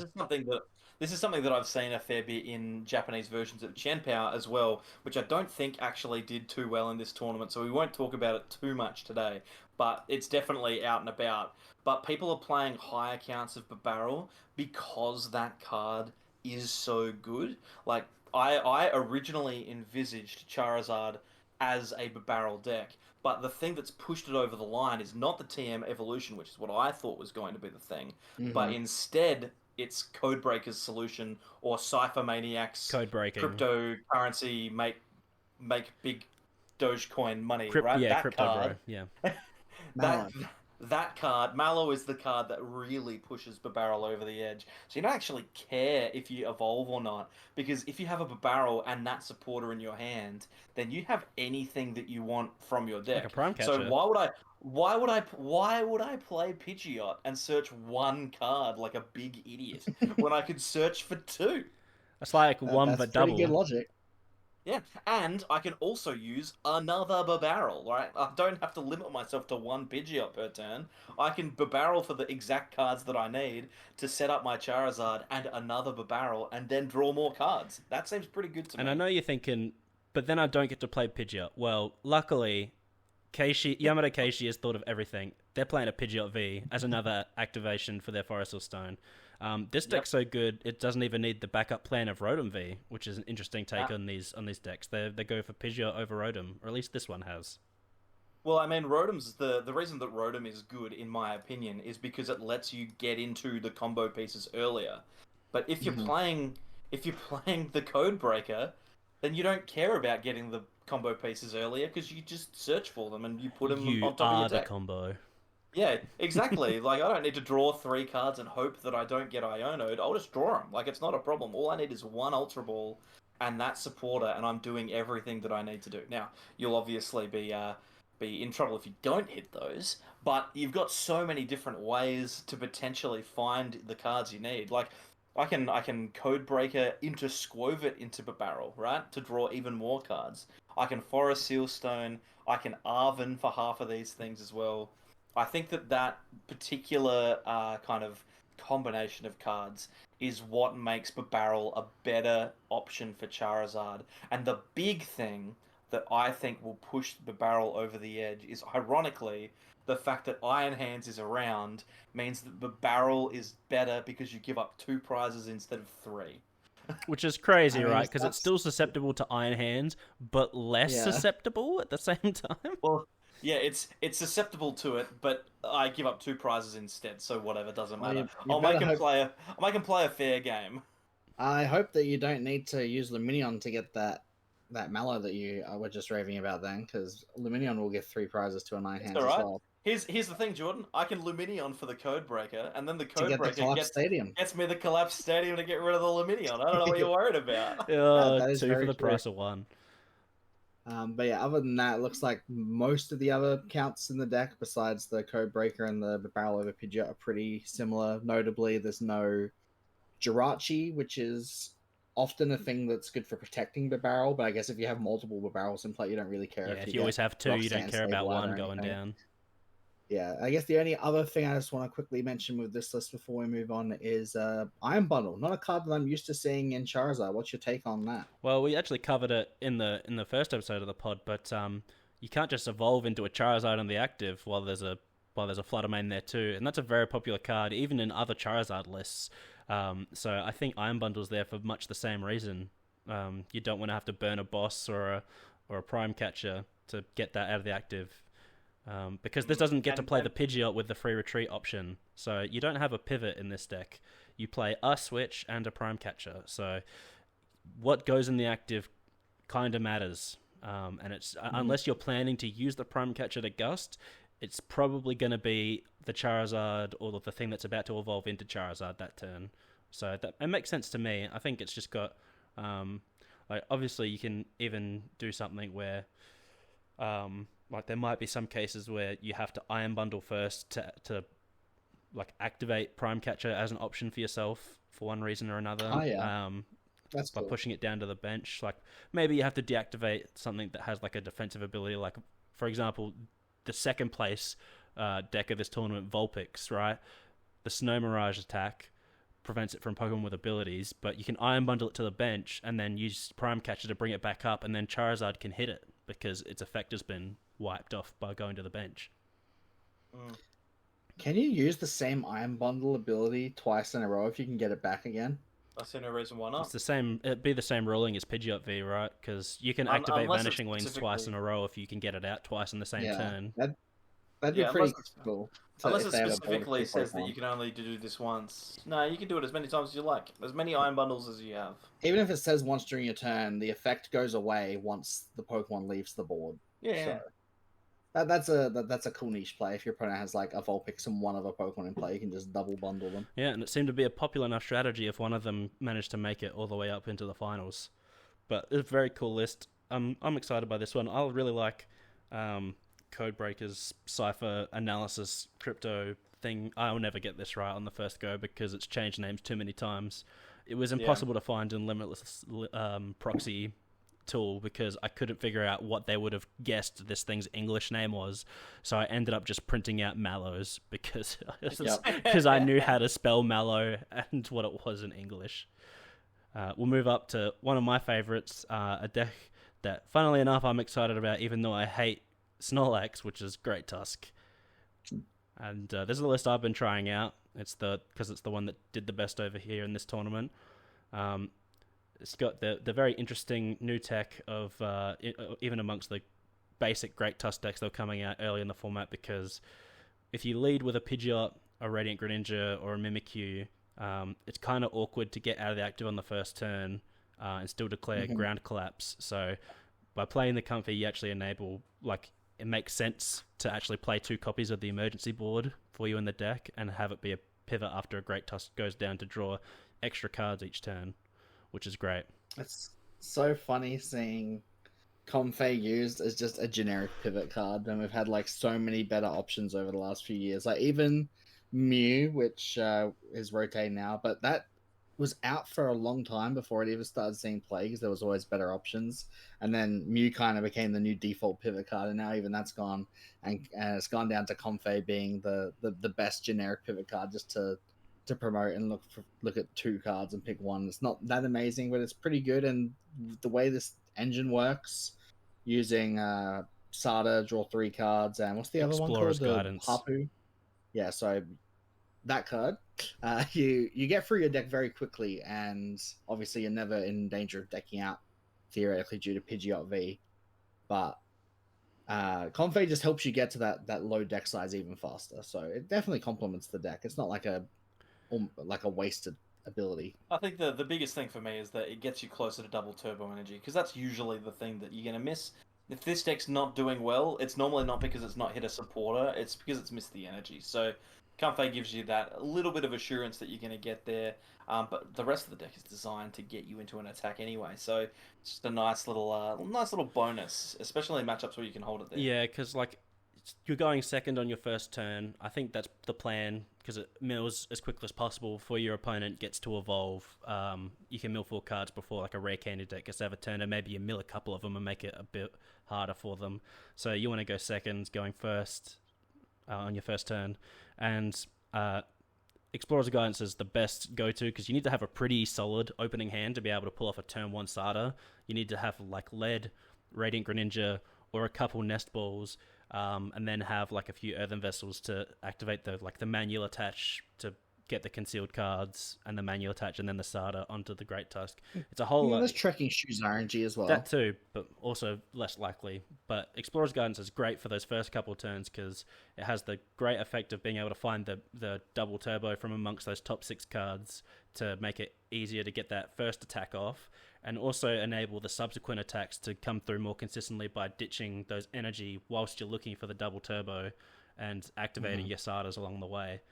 This is something that I've seen a fair bit in Japanese versions of Chien-Pao as well, which I don't think actually did too well in this tournament, so we won't talk about it too much today, but it's definitely out and about. But people are playing higher counts of barrel because that card is so good. Like, I originally envisaged Charizard as a barrel deck, but the thing that's pushed it over the line is not the TM evolution, which is what I thought was going to be the thing, but instead it's Codebreaker's solution, or Cypher Maniac's cryptocurrency make big Dogecoin money, right? Yeah, that crypto card, bro. Yeah. That card, Mallow, is the card that really pushes Babarrel over the edge. So you don't actually care if you evolve or not, because if you have a Babarrel and that supporter in your hand, then you have anything that you want from your deck. Like a Prime Catcher. So why would I play Pidgeot and search 1 card like a big idiot when I could search for 2? That's like one but double. Pretty good logic. Yeah, and I can also use another Babarrel, right? I don't have to limit myself to 1 Pidgeot per turn. I can Babarrel for the exact cards that I need to set up my Charizard and another Babarrel and then draw more cards. That seems pretty good to me. And I know you're thinking, but then I don't get to play Pidgeot. Well, luckily, Yamada Keishi has thought of everything. They're playing a Pidgeot V as another activation for their Forest Stone. This deck's so good, it doesn't even need the backup plan of Rotom V, which is an interesting take on these decks. They go for Pidgeot over Rotom, or at least this one has. Well, I mean, Rotom's the reason that Rotom is good, in my opinion, is because it lets you get into the combo pieces earlier. But if you're playing If you're playing the Code Breaker, then you don't care about getting the combo pieces earlier because you just search for them and you put them You on top of are your the deck. combo. Yeah, exactly. Like, I don't need to draw 3 cards and hope that I don't get Ionoed. I'll just draw them. Like, it's not a problem. All I need is one Ultra Ball and that supporter, and I'm doing everything that I need to do. Now, you'll obviously be in trouble if you don't hit those, but you've got so many different ways to potentially find the cards you need. Like, I can Code Breaker into Squovit into the barrel, right? To draw even more cards. I can Forest Sealstone. I can Arven for half of these things as well. I think that particular kind of combination of cards is what makes Barrel a better option for Charizard. And the big thing that I think will push Barrel over the edge is, ironically, the fact that Iron Hands is around means that Barrel is better because you give up 2 prizes instead of 3. Which is crazy, I mean, right? Because it's still susceptible to Iron Hands, but less susceptible at the same time. Well, yeah, it's susceptible to it, but I give up 2 prizes instead, so whatever, doesn't matter. I'll make him play a fair game. I hope that you don't need to use Luminion to get that Mallow that you were just raving about then, because Luminion will give 3 prizes to a 9 hands as well. Here's the thing, Jordan. I can Luminion for the Code Breaker, and then the Code Breaker gets me the Collapsed Stadium to get rid of the Luminion. I don't know what you're worried about. That is 2 for the price of 1. But yeah, other than that, it looks like most of the other counts in the deck, besides the Code Breaker and the Barrel over Pidgeot, are pretty similar. Notably, there's no Jirachi, which is often a thing that's good for protecting the barrel, but I guess if you have multiple barrels in play, you don't really care. Yeah, if you always have 2, you don't care about one going down. Yeah, I guess the only other thing I just want to quickly mention with this list before we move on is Iron Bundle. Not a card that I'm used to seeing in Charizard. What's your take on that? Well, we actually covered it in the first episode of the pod, but you can't just evolve into a Charizard on the active while there's a Flutter Mane there too, and that's a very popular card even in other Charizard lists. So I think Iron Bundle's there for much the same reason. You don't want to have to burn a boss or a Prime Catcher to get that out of the active. Because this doesn't get to play the Pidgeot with the free retreat option. So you don't have a pivot in this deck. You play a Switch and a Prime Catcher. So what goes in the active kind of matters. And it's unless you're planning to use the Prime Catcher to Gust, it's probably going to be the Charizard or the thing that's about to evolve into Charizard that turn. So it makes sense to me. I think it's just got... like obviously you can even do something where... like there might be some cases where you have to Iron Bundle first to like activate Prime Catcher as an option for yourself for one reason or another. Oh, yeah. That's by cool. pushing it down to the bench. Like maybe you have to deactivate something that has like a defensive ability. Like for example, the second place deck of this tournament, Vulpix, right? The Snow Mirage attack prevents it from Pokemon with abilities, but you can Iron Bundle it to the bench and then use Prime Catcher to bring it back up, and then Charizard can hit it because its effect has been wiped off by going to the bench. Can you use the same Iron Bundle ability twice in a row if you can get it back again? I see no reason why not. It's the same. It'd be the same ruling as Pidgeot V, right? Because you can activate Vanishing Wings twice in a row if you can get it out twice in the same turn. That'd be pretty cool. Unless it specifically says that you can only do this once. No, you can do it as many times as you like. As many Iron Bundles as you have. Even if it says once during your turn, the effect goes away once the Pokemon leaves the board. Yeah. So that's a cool niche play. If your opponent has like a Vulpix and one other Pokemon in play, you can just double bundle them. Yeah, and it seemed to be a popular enough strategy if one of them managed to make it all the way up into the finals. But it's a very cool list. I'm excited by this one. I really like Codebreaker's Cypher analysis crypto thing. I'll never get this right on the first go because it's changed names too many times. It was impossible to find in Limitless Proxy tool because I couldn't figure out what they would have guessed this thing's English name was. So I ended up just printing out Mallows because I knew how to spell Mallow and what it was in English. We'll move up to one of my favorites, a deck that, funnily enough, I'm excited about, even though I hate Snorlax, which is Great Tusk. And this is the list I've been trying out. Because it's the one that did the best over here in this tournament. It's got the very interesting new tech of even amongst the basic Great Tusk decks that were coming out early in the format, because if you lead with a Pidgeot, a Radiant Greninja, or a Mimikyu, it's kind of awkward to get out of the active on the first turn and still declare ground collapse. So by playing the Comfey, you actually enable, like, it makes sense to actually play 2 copies of the emergency board for you in the deck and have it be a pivot after a Great Tusk goes down to draw extra cards each turn, which is great. It's so funny seeing Comfey used as just a generic pivot card when we've had like so many better options over the last few years. Like even Mew, which is rotating now, but that was out for a long time before it even started seeing play because there was always better options. And then Mew kind of became the new default pivot card, and now even that's gone, and it's gone down to Comfey being the best generic pivot card just to promote and look at 2 cards and pick one. It's not that amazing, but it's pretty good. And the way this engine works, using Sada, draw 3 cards, and what's the other one called? Explorer's Guidance. Hapu. Yeah, so that card, you get through your deck very quickly, and obviously you're never in danger of decking out theoretically due to Pidgeot V. But Comfey just helps you get to that low deck size even faster. So it definitely complements the deck. It's not like a wasted ability. I think the biggest thing for me is that it gets you closer to double turbo energy, because that's usually the thing that you're going to miss. If this deck's not doing well, it's normally not because it's not hit a supporter, it's because it's missed the energy. So Comfey gives you that little bit of assurance that you're going to get there, but the rest of the deck is designed to get you into an attack anyway. So it's just a nice little bonus, especially in matchups where you can hold it there. Yeah, because like you're going second on your first turn. I think that's the plan, because it mills as quickly as possible before your opponent gets to evolve. You can mill 4 cards before like a rare candy deck gets to have a turn, and maybe you mill a couple of them and make it a bit harder for them. So you want to go second, going first on your first turn. And Explorer's Guidance is the best go-to, because you need to have a pretty solid opening hand to be able to pull off a turn 1 Sada. You need to have like Lead, Radiant Greninja, or a couple Nest Balls, and then have like a few Earthen Vessels to activate the manual attach to get the concealed cards, and the manual attach, and then the Sada onto the Great Tusk. It's a whole lot. There's Trekking Shoes RNG as well. That too, but also less likely. But Explorer's Guidance is great for those first couple of turns, because it has the great effect of being able to find the double turbo from amongst those top 6 cards to make it easier to get that first attack off, and also enable the subsequent attacks to come through more consistently by ditching those energy whilst you're looking for the double turbo and activating your Sadas along the way.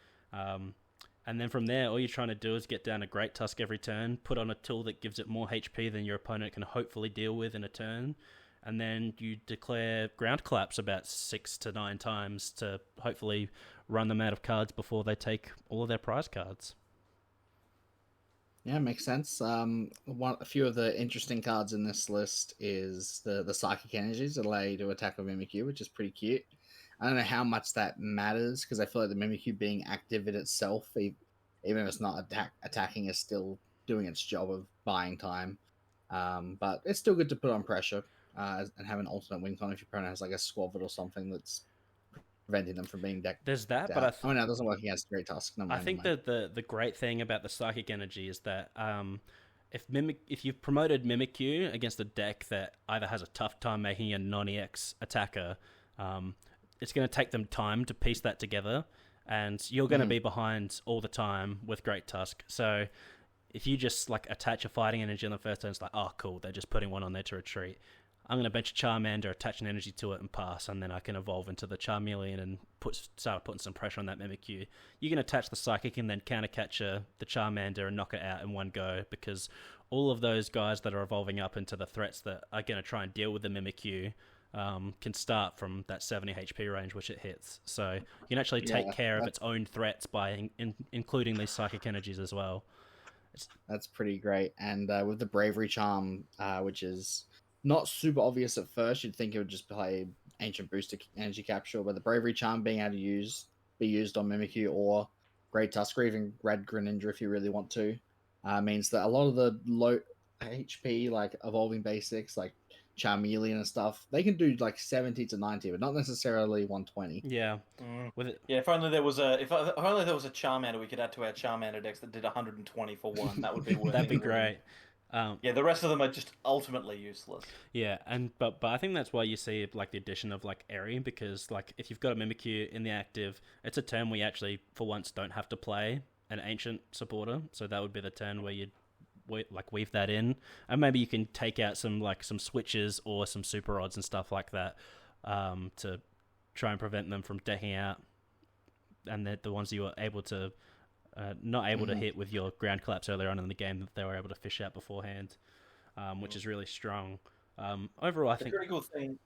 And then from there, all you're trying to do is get down a Great Tusk every turn, put on a tool that gives it more HP than your opponent can hopefully deal with in a turn, and then you declare Ground Collapse about 6 to 9 times to hopefully run them out of cards before they take all of their prize cards. Yeah, makes sense. A few of the interesting cards in this list is the Psychic Energies that allow you to attack with Mimikyu, which is pretty cute. I don't know how much that matters, because I feel like the Mimikyu being active in itself, even if it's not attacking, is still doing its job of buying time. But it's still good to put on pressure and have an alternate win con if your opponent has like a Squavit or something that's preventing them from being decked. There's that, out. but no, it doesn't work against Great Tusk. I think that the great thing about the Psychic Energy is that if you've promoted Mimikyu against a deck that either has a tough time making a non-EX attacker, it's going to take them time to piece that together, and you're going to be behind all the time with Great Tusk. So if you just like attach a Fighting Energy on the first turn, it's like, oh cool, they're just putting one on there to retreat. I'm going to bench a Charmander, attach an energy to it, and pass, and then I can evolve into the Charmeleon and start putting some pressure on that Mimikyu. You can attach the Psychic and then counter-catcher the Charmander and knock it out in one go, because all of those guys that are evolving up into the threats that are going to try and deal with the Mimikyu can start from that 70 HP range which it hits. So you can actually take care of its own threats by including these Psychic Energies as well. That's pretty great. And with the Bravery Charm, which is not super obvious at first, you'd think it would just play Ancient Booster Energy Capture, but the Bravery Charm being able to be used on Mimikyu or Great Tusk, or even Red Greninja if you really want to, means that a lot of the low HP, like evolving basics, like Charmeleon and stuff, they can do like 70 to 90, but not necessarily 120. Yeah. With it. Yeah, if only there was a Charmander we could add to our Charmander decks that did 120 for one. That would be worth That'd be great. Yeah, the rest of them are just ultimately useless. Yeah, but I think that's why you see like the addition of like Eri, because like if you've got a Mimikyu in the active, it's a turn we actually for once don't have to play an ancient supporter, so that would be the turn where you'd weave that in, and maybe you can take out some switches or some super rods and stuff like that to try and prevent them from decking out, and they're the ones you were able to not able to hit with your ground collapse earlier on in the game that they were able to fish out beforehand, which is really strong. Overall, I think the critical thing.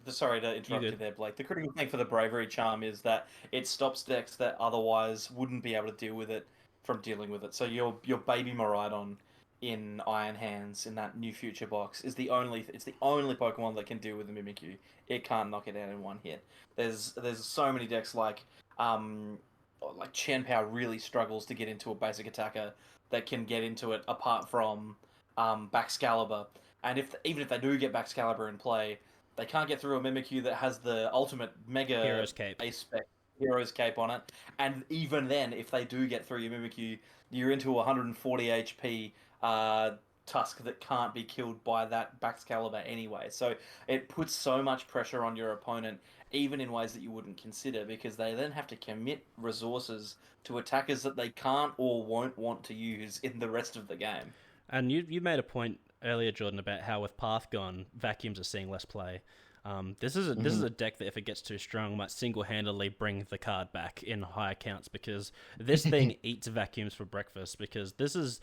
Sorry to interrupt you there, Blake. The critical thing for the Bravery Charm is that it stops decks that otherwise wouldn't be able to deal with it from dealing with it. So your baby Miraidon in Iron Hands in that new future box is the only Pokemon that can deal with the Mimikyu. It can't knock it out in one hit. There's so many decks like Chen Pao really struggles to get into a basic attacker that can get into it apart from Baxcalibur. And even if they do get Baxcalibur in play, they can't get through a Mimikyu that has the ultimate mega Hero's Cape. Base spec Hero's Cape on it. And even then, if they do get through your Mimikyu, you're into a 140 HP Tusk that can't be killed by that Baxcalibur anyway. So it puts so much pressure on your opponent, even in ways that you wouldn't consider, because they then have to commit resources to attackers that they can't or won't want to use in the rest of the game. And you made a point earlier, Jordan, about how with Path gone, vacuums are seeing less play. This is a deck that if it gets too strong might single-handedly bring the card back in higher counts, because this thing eats vacuums for breakfast, because this is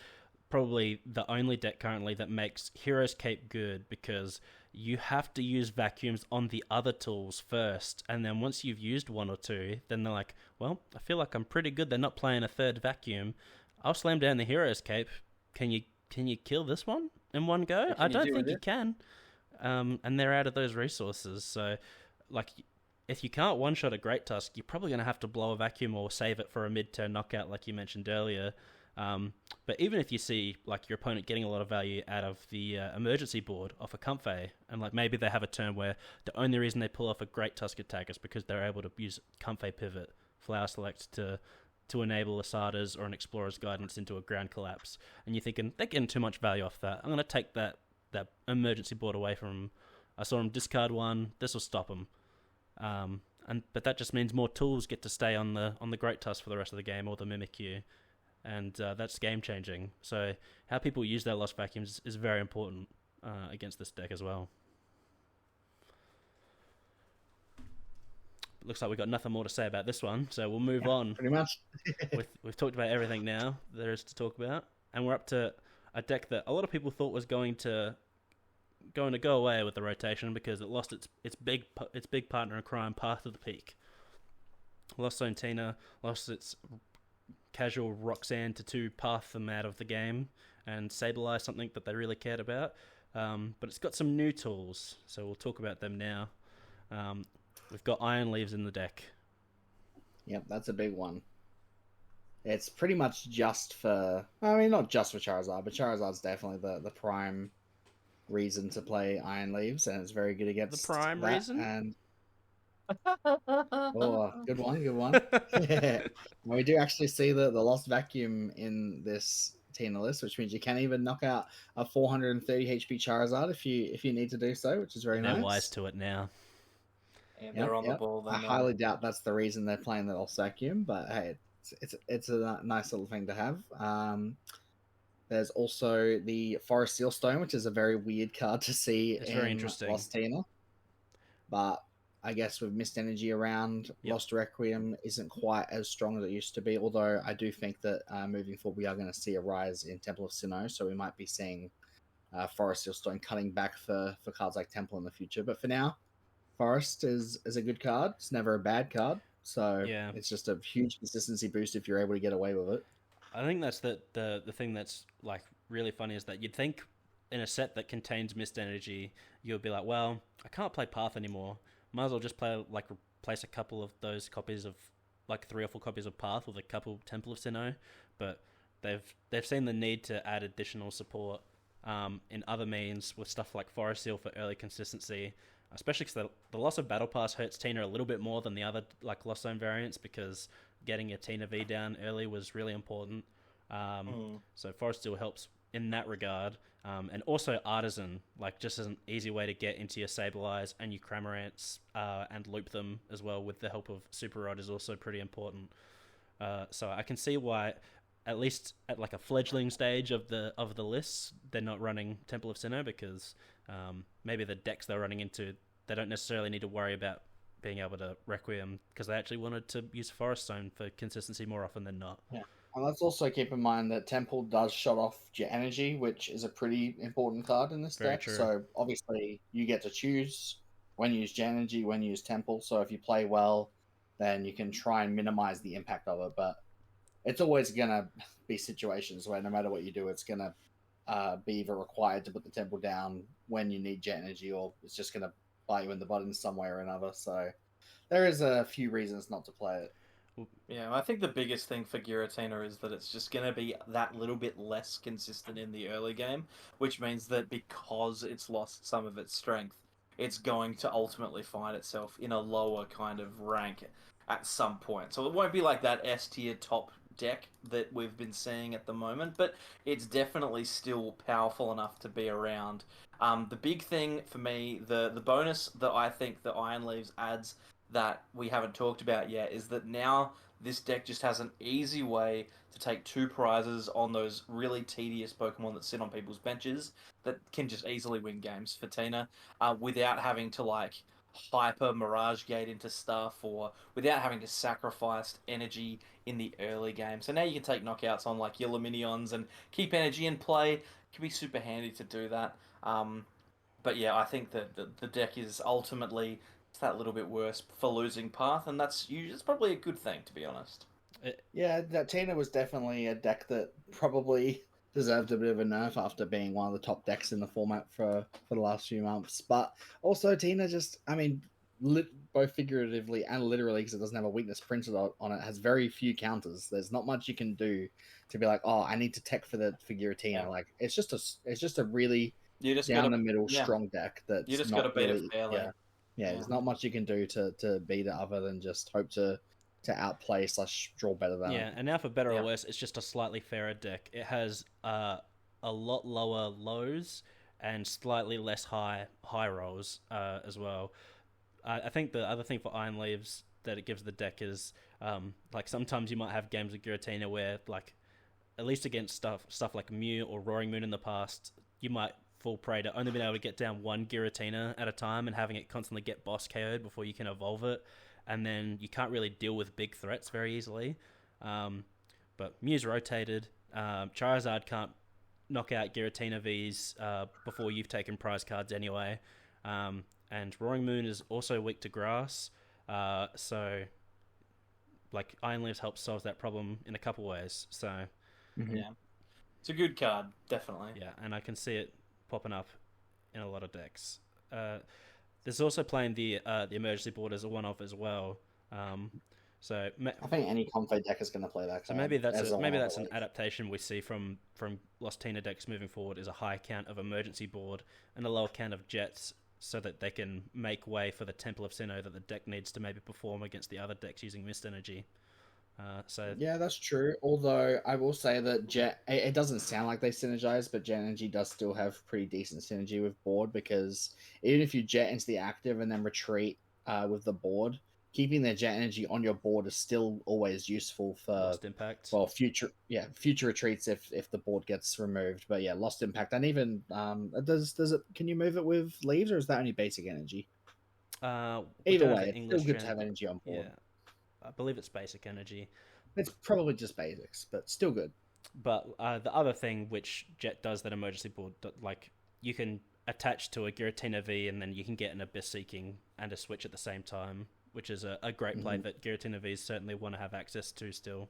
probably the only deck currently that makes Hero's Cape good, because you have to use vacuums on the other tools first, and then once you've used one or two, then they're like, well, I feel like I'm pretty good, they're not playing a third vacuum, I'll slam down the Hero's Cape. Can you kill this one in one go? I don't think you can. And they're out of those resources. So, if you can't one-shot a Great Tusk, you're probably going to have to blow a vacuum or save it for a mid-turn knockout, like you mentioned earlier. But even if you see your opponent getting a lot of value out of the emergency board off a Comfey, and maybe they have a turn where the only reason they pull off a Great Tusk attack is because they're able to use Comfey Pivot, Flower Select to enable a Sarda's or an Explorer's Guidance into a ground collapse, and you're thinking, they're getting too much value off that. I'm going to take that emergency board away from them. I saw him discard one. This will stop him. But that just means more tools get to stay on the Great Tusk for the rest of the game, or the Mimikyu, and that's game changing. So how people use their lost vacuums is very important against this deck as well. Looks like we've got nothing more to say about this one, so we'll move on. Pretty much. We've talked about everything now there is to talk about, and we're up to a deck that a lot of people thought was going to go away with the rotation because it lost its big partner in crime, Path of the Peak. Lost Zontina, lost its casual Roxanne to 2 Path them out of the game, and Sableye, something that they really cared about. But it's got some new tools, so we'll talk about them now. We've got Iron Leaves in the deck. Yep, that's a big one. It's pretty much just for... I mean, not just for Charizard, but Charizard's definitely the prime reason to play Iron Leaves, and it's very good against the prime that, reason? And... oh, good one. Yeah. We do actually see the Lost Vacuum in this Tina list, which means you can even knock out a 430 HP Charizard if you need to do so, which is very nice. They're wise to it now. And they're on the ball. I highly doubt that's the reason they're playing the Lost Vacuum, but hey, it's a nice little thing to have. There's also the Forest Seal Stone, which is a very weird card to see. It's very interesting. Lost Tina, but I guess with Mist Energy around, Lost Requiem isn't quite as strong as it used to be. Although I do think that moving forward, we are going to see a rise in Temple of Sinnoh, so we might be seeing Forest Seal Stone cutting back for cards like Temple in the future. But for now, Forest is a good card. It's never a bad card. So it's just a huge consistency boost if you're able to get away with it. I think that's the thing that's really funny is that you'd think in a set that contains Mist Energy, you'll be like, well, I can't play Path anymore. Might as well just replace a couple of those copies of 3 or 4 copies of Path with a couple Temple of Sinnoh. But they've seen the need to add additional support in other means with stuff like Forest Seal for early consistency. Especially because the loss of Battle Pass hurts Tina a little bit more than the other Lost Zone variants, because getting your Tina V down early was really important. So Forest Steel helps in that regard. And also Artisan, just as an easy way to get into your Sableyes and your Cramorants and loop them as well with the help of Super Rod is also pretty important. So I can see why at least at like a fledgling stage of the lists, they're not running Temple of Sinnoh because maybe the decks they're running into, they don't necessarily need to worry about being able to Requiem because they actually wanted to use Forest Stone for consistency more often than not. Yeah. And let's also keep in mind that Temple does shut off Jet Energy, which is a pretty important card in this Very deck. true. So obviously you get to choose when you use Jet Energy, when you use Temple. So if you play well, then you can try and minimize the impact of it. But it's always going to be situations where no matter what you do, it's going to be either required to put the Temple down when you need Jet Energy, or it's just going to bite you in the butt in some way or another. So there is a few reasons not to play it. Yeah, I think the biggest thing for Giratina is that it's just going to be that little bit less consistent in the early game, which means that because it's lost some of its strength, it's going to ultimately find itself in a lower kind of rank at some point. So it won't be like that S tier top deck that we've been seeing at the moment, but it's definitely still powerful enough to be around. The big thing for me, the bonus that I think the Iron Leaves adds that we haven't talked about yet is that now this deck just has an easy way to take 2 prizes on those really tedious Pokemon that sit on people's benches that can just easily win games for Tina without having to like hyper Mirage Gate into stuff or without having to sacrifice energy in the early game. So now you can take knockouts on like your Luminions and keep energy in play. It can be super handy to do that. But yeah, I think that the deck is ultimately that little bit worse for losing path, and it's probably a good thing, to be honest. Yeah, that Tina was definitely a deck that probably deserved a bit of a nerf after being one of the top decks in the format for the last few months. But also Tina just, I mean, both figuratively and literally, because it doesn't have a weakness printed on it, has very few counters. There's not much you can do to be like, oh, I need to tech for Giratina. Yeah. Like it's just a really down the middle strong deck that's you just not gotta beat really, it fairly. Yeah, there's not much you can do to beat it other than just hope to outplay / draw better than it. And now for better or worse, it's just a slightly fairer deck. It has a lot lower lows and slightly less high rolls as well. I think the other thing for Iron Leaves that it gives the deck is like sometimes you might have games with Giratina where like at least against stuff like Mew or Roaring Moon in the past, you might fall prey to only being able to get down one Giratina at a time and having it constantly get boss KO'd before you can evolve it, and then you can't really deal with big threats very easily. But Mew's rotated. Charizard can't knock out Giratina Vs before you've taken prize cards anyway. And Roaring Moon is also weak to grass. So like Iron Leaves helps solve that problem in a couple ways. So yeah, it's a good card, definitely. Yeah, and I can see it popping up in a lot of decks. There's also playing the emergency board as a one-off as well. So I think any Comfey deck is going to play that. So maybe that's an adaptation we see from Lost Tina decks moving forward, is a high count of emergency board and a lower count of jets, so that they can make way for the Temple of Sinnoh that the deck needs to maybe perform against the other decks using Mist Energy. Yeah, that's true. Although I will say that Jet, it doesn't sound like they synergize, but Jet Energy does still have pretty decent synergy with board, because even if you jet into the active and then retreat with the board, keeping their Jet Energy on your board is still always useful for Lost Impact. Well, future retreats if the board gets removed. But yeah, Lost Impact, and even does it? Can you move it with leaves, or is that only basic energy? Either way, it's still good to have energy on board. Yeah. I believe it's basic energy. It's probably just basics, but still good. But the other thing which Jet does that emergency board, like you can attach to a Giratina V and then you can get an Abyss Seeking and a switch at the same time, which is a great play that Giratina Vs certainly want to have access to still.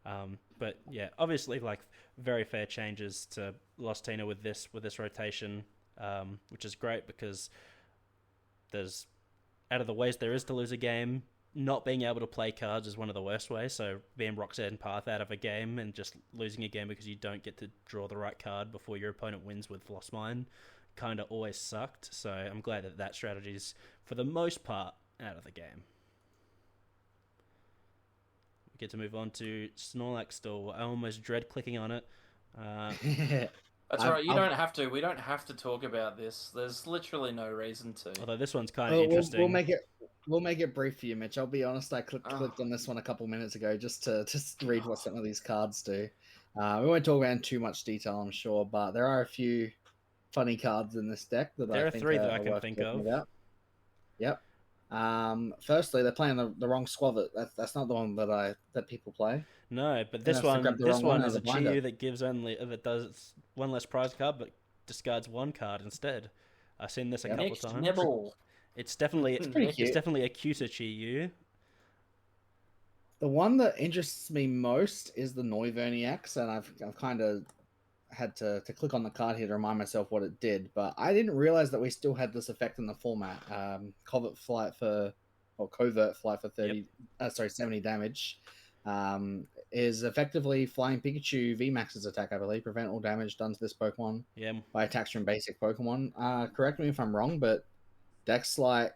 But yeah, obviously like very fair changes to Lost Tina with this rotation, which is great because there's, out of the ways there is to lose a game, not being able to play cards is one of the worst ways. So being Roxanne Path out of a game and just losing a game because you don't get to draw the right card before your opponent wins with Lost Mine kind of always sucked. So I'm glad that strategy's, for the most part, out of the game. We get to move on to Snorlax Store. I almost dread clicking on it. That's right. You don't have to. We don't have to talk about this. There's literally no reason to. Although this one's kind of interesting. We'll make it. We'll make it brief for you, Mitch. I'll be honest, I clicked on this one a couple minutes ago just to read what some of these cards do. We won't talk about in too much detail, I'm sure, but there are a few funny cards in this deck that there I are think three that are I can worth think talking of. about. Yep. Firstly, they're playing the wrong Squavit. That's not the one that people play. No, but this one is a binder. Chiyu that does one less prize card, but discards one card instead. I've seen this a couple times. Nibble. It's definitely pretty cute. It's definitely a cuter Chiyu. The one that interests me most is the Noivern, and I've kind of had to click on the card here to remind myself what it did, but I didn't realize that we still had this effect in the format. Covert Flight for 70 damage. Is effectively flying Pikachu VMAX's attack, I believe, prevent all damage done to this Pokemon by attacks from basic Pokemon. Correct me if I'm wrong, but decks like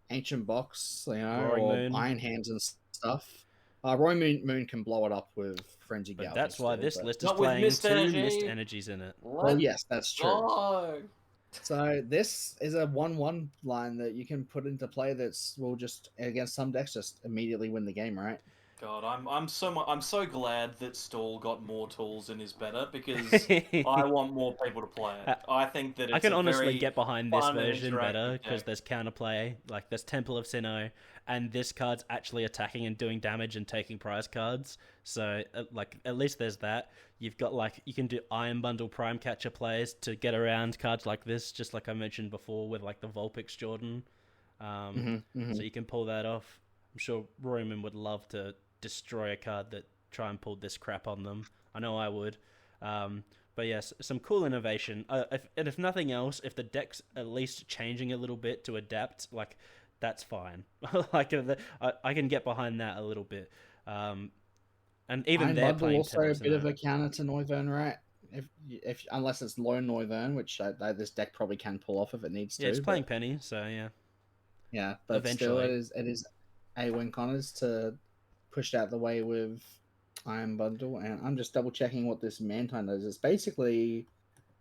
Ancient Box, Moon. Iron Hands and stuff. Roaring Moon can blow it up with Frenzy Gouging. But that's why this list is Not with playing Mist two Energy. Mist Energies in it. Well, yes, that's true. Go. So this is a 1/1 line that you can put into play will just against some decks just immediately win the game, right? God, I'm so glad that Stall got more tools and is better because I want more people to play it. I think that I can honestly get behind this version better because there's counterplay, like there's Temple of Sinnoh, and this card's actually attacking and doing damage and taking prize cards. So like at least there's that. You've got you can do Iron Bundle Prime Catcher plays to get around cards like this, just like I mentioned before with like the Vulpix Jordan. So you can pull that off. I'm sure Royman would love to destroy a card that try and pull this crap on them. I know I would. But yes, some cool innovation. If nothing else, if the deck's at least changing a little bit to adapt, that's fine. I can get behind that a little bit. And even they're playing also a bit of a counter to Noivern, right? If unless it's low Noivern, which this deck probably can pull off if it needs to. Yeah, it's playing Penny, so yeah. Yeah, but eventually. Still, it is a win Connors to push out the way with Iron Bundle, and I'm just double checking what this Mantine does. It's basically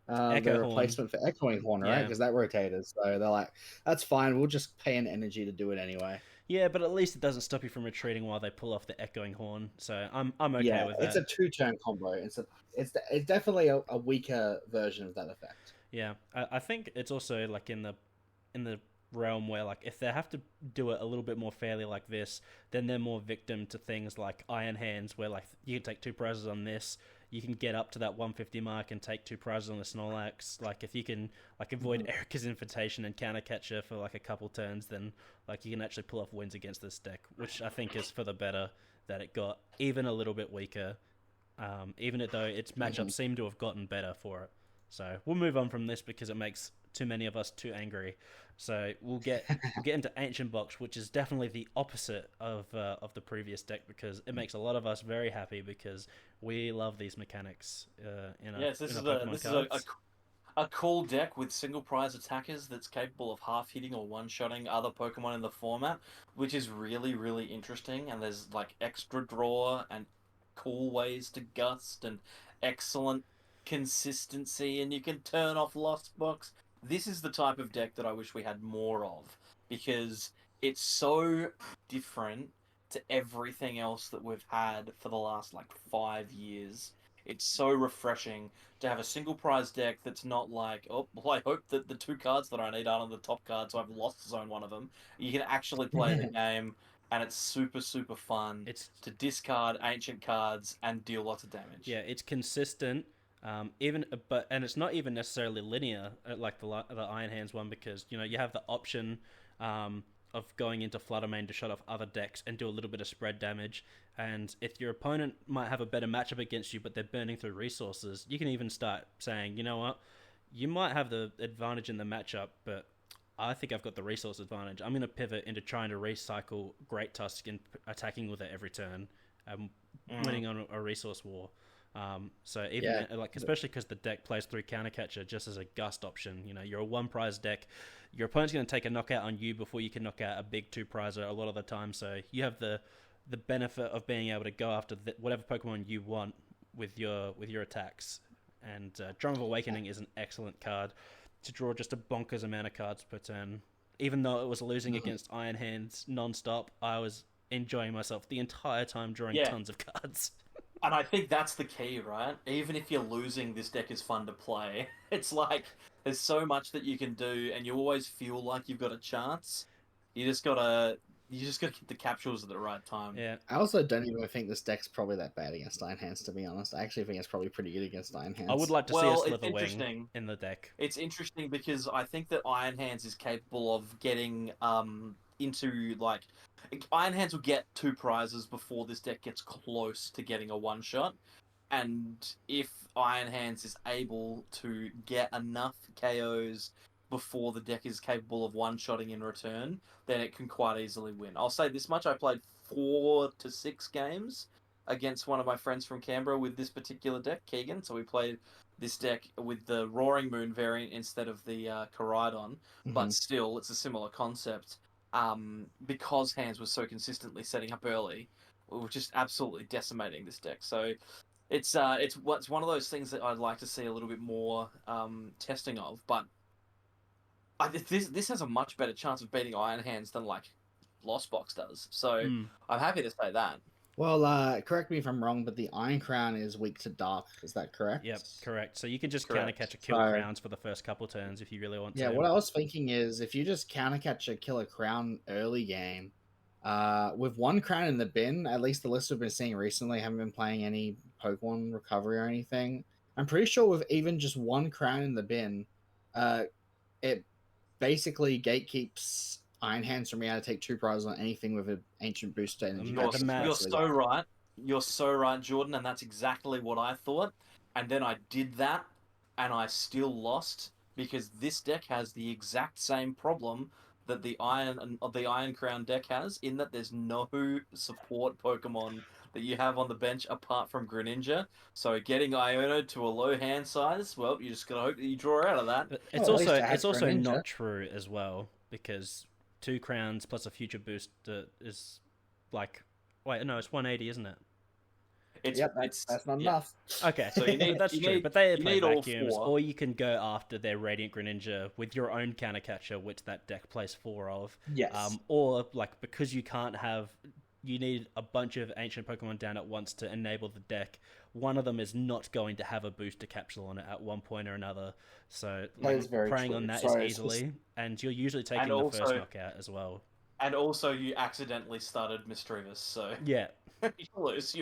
the replacement for Echoing Horn, right? Because that rotated, so they're like, that's fine. We'll just pay an energy to do it anyway. Yeah, but at least it doesn't stop you from retreating while they pull off the Echoing Horn. So I'm okay with that. It's a 2-turn combo. It's definitely a weaker version of that effect. Yeah, I think it's also like in the realm where if they have to do it a little bit more fairly like this, then they're more victim to things like Iron Hands, where you can take 2 prizes on this, you can get up to that 150 mark and take 2 prizes on the Snorlax. If you can avoid Erica's Invitation and counter catcher for a couple turns, then you can actually pull off wins against this deck, which I think is for the better that it got even a little bit weaker, even though its matchups seem to have gotten better for it. So we'll move on from this because it makes too many of us too angry. So we'll get into Ancient Box, which is definitely the opposite of the previous deck because it makes a lot of us very happy because we love these mechanics. This is a cool deck with single prize attackers that's capable of half hitting or one-shotting other Pokemon in the format, which is really, really interesting. And there's extra draw and cool ways to gust and excellent consistency, and you can turn off Lost Box. This is the type of deck that I wish we had more of because it's so different to everything else that we've had for the last 5 years. It's so refreshing to have a single prize deck that's not I hope that the 2 cards that I need aren't on the top card, so I've lost zone one of them. You can actually play the game, and it's super, super fun. It's to discard ancient cards and deal lots of damage. Yeah, it's consistent. And it's not even necessarily linear like the Iron Hands one because you have the option of going into Flutter Mane to shut off other decks and do a little bit of spread damage. And if your opponent might have a better matchup against you, but they're burning through resources, you can even start saying, you know what, you might have the advantage in the matchup, but I think I've got the resource advantage. I'm going to pivot into trying to recycle Great Tusk and attacking with it every turn, winning on a resource war. So even especially because the deck plays through counter catcher just as a gust option. You're a 1 prize deck. Your opponent's going to take a knockout on you before you can knock out a big 2 prizer a lot of the time. So you have the benefit of being able to go after whatever Pokemon you want with your attacks. And Drum of Awakening is an excellent card to draw just a bonkers amount of cards per turn. even though it was losing against Iron Hands non-stop, I was enjoying myself the entire time drawing tons of cards. And I think that's the key, right? Even if you're losing, this deck is fun to play. It's like, there's so much that you can do, and you always feel like you've got a chance. You just gotta get the capsules at the right time. Yeah. I also don't even think this deck's probably that bad against Iron Hands, to be honest. I actually think it's probably pretty good against Iron Hands. I would like to see a Slitherwing in the deck. It's interesting because I think that Iron Hands is capable of getting into, like... Iron Hands will get 2 prizes before this deck gets close to getting a one-shot. And if Iron Hands is able to get enough KOs before the deck is capable of one-shotting in return, then it can quite easily win. I'll say this much, I played 4 to 6 games against one of my friends from Canberra with this particular deck, Keegan. So we played this deck with the Roaring Moon variant instead of the Koraidon, but still, it's a similar concept. Because Hands was so consistently setting up early, we were just absolutely decimating this deck. So it's one of those things that I'd like to see a little bit more testing of. But this has a much better chance of beating Iron Hands than like Lost Box does. So I'm happy to say that. Well, correct me if I'm wrong, but the Iron Crown is weak to Dark. Is that correct? Yep, correct. So you can just counter catch a kill crowns for the first couple turns if you really want to. Yeah, what I was thinking is if you just counter catch a killer crown early game, with 1 crown in the bin, at least the list we've been seeing recently, haven't been playing any Pokemon Recovery or anything. I'm pretty sure with even just 1 crown in the bin, it basically gatekeeps Iron Hands from being able to take 2 prizes on anything with an ancient booster energy. You're so right. You're so right, Jordan, and that's exactly what I thought. And then I did that, and I still lost because this deck has the exact same problem that the Iron Crown deck has, in that there's no support Pokemon that you have on the bench apart from Greninja. So getting Iono to a low hand size, well, you just gotta hope that you draw out of that. But it's also not true as well, because 2 crowns plus a future boost is like... Wait, no, it's 180, isn't it? That's not enough. Okay, so that's true. But they play vacuums, or you can go after their Radiant Greninja with your own counter catcher, which that deck plays 4 of. Yes. Or like because you need a bunch of ancient Pokemon down at once to enable the deck. One of them is not going to have a booster capsule on it at one point or another. So preying on that is easily, and you're usually taking the first knockout as well. And also, you accidentally started Misdreavus, so yeah, you lose.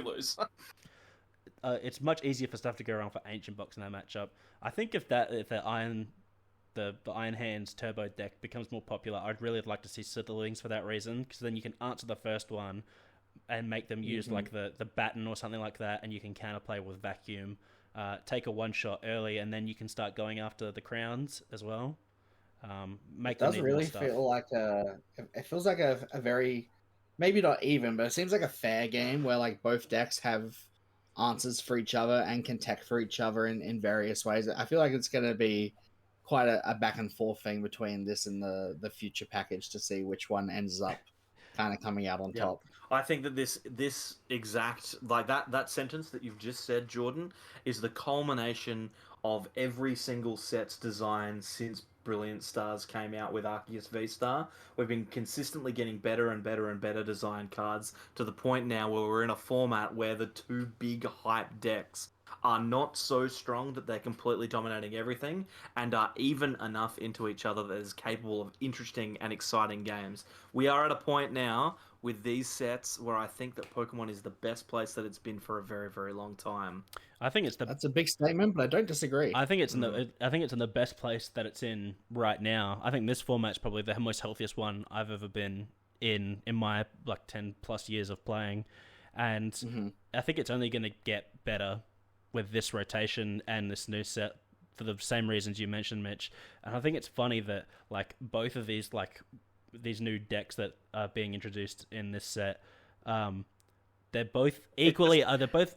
It's much easier for stuff to go around for Ancient Box in that matchup. I think if the Iron Hands Turbo deck becomes more popular, I'd really like to see Slitherwings for that reason, because then you can answer the first one and make them use like the Baton or something like that, and you can counterplay with Vacuum, take a one-shot early, and then you can start going after the crowns as well. It does really feel like it feels like a very, maybe not even, but it seems like a fair game where like both decks have answers for each other and can tech for each other in various ways. I feel like it's going to be quite a back and forth thing between this and the future package to see which one ends up kind of coming out on top. I think that this exact, like that sentence that you've just said, Jordan, is the culmination of every single set's design since Brilliant Stars came out with Arceus V-Star. We've been consistently getting better and better and better design cards to the point now where we're in a format where the 2 big hype decks are not so strong that they're completely dominating everything and are even enough into each other that is capable of interesting and exciting games. We are at a point now with these sets where I think that Pokemon is the best place that it's been for a very, very long time. I think that's a big statement, but I don't disagree. I think it's in the best place that it's in right now. I think this format's probably the most healthiest one I've ever been in my like 10 plus years of playing, and I think it's only going to get better with this rotation and this new set for the same reasons you mentioned, Mitch. And I think it's funny that like both of these new decks that are being introduced in this set, they're both equally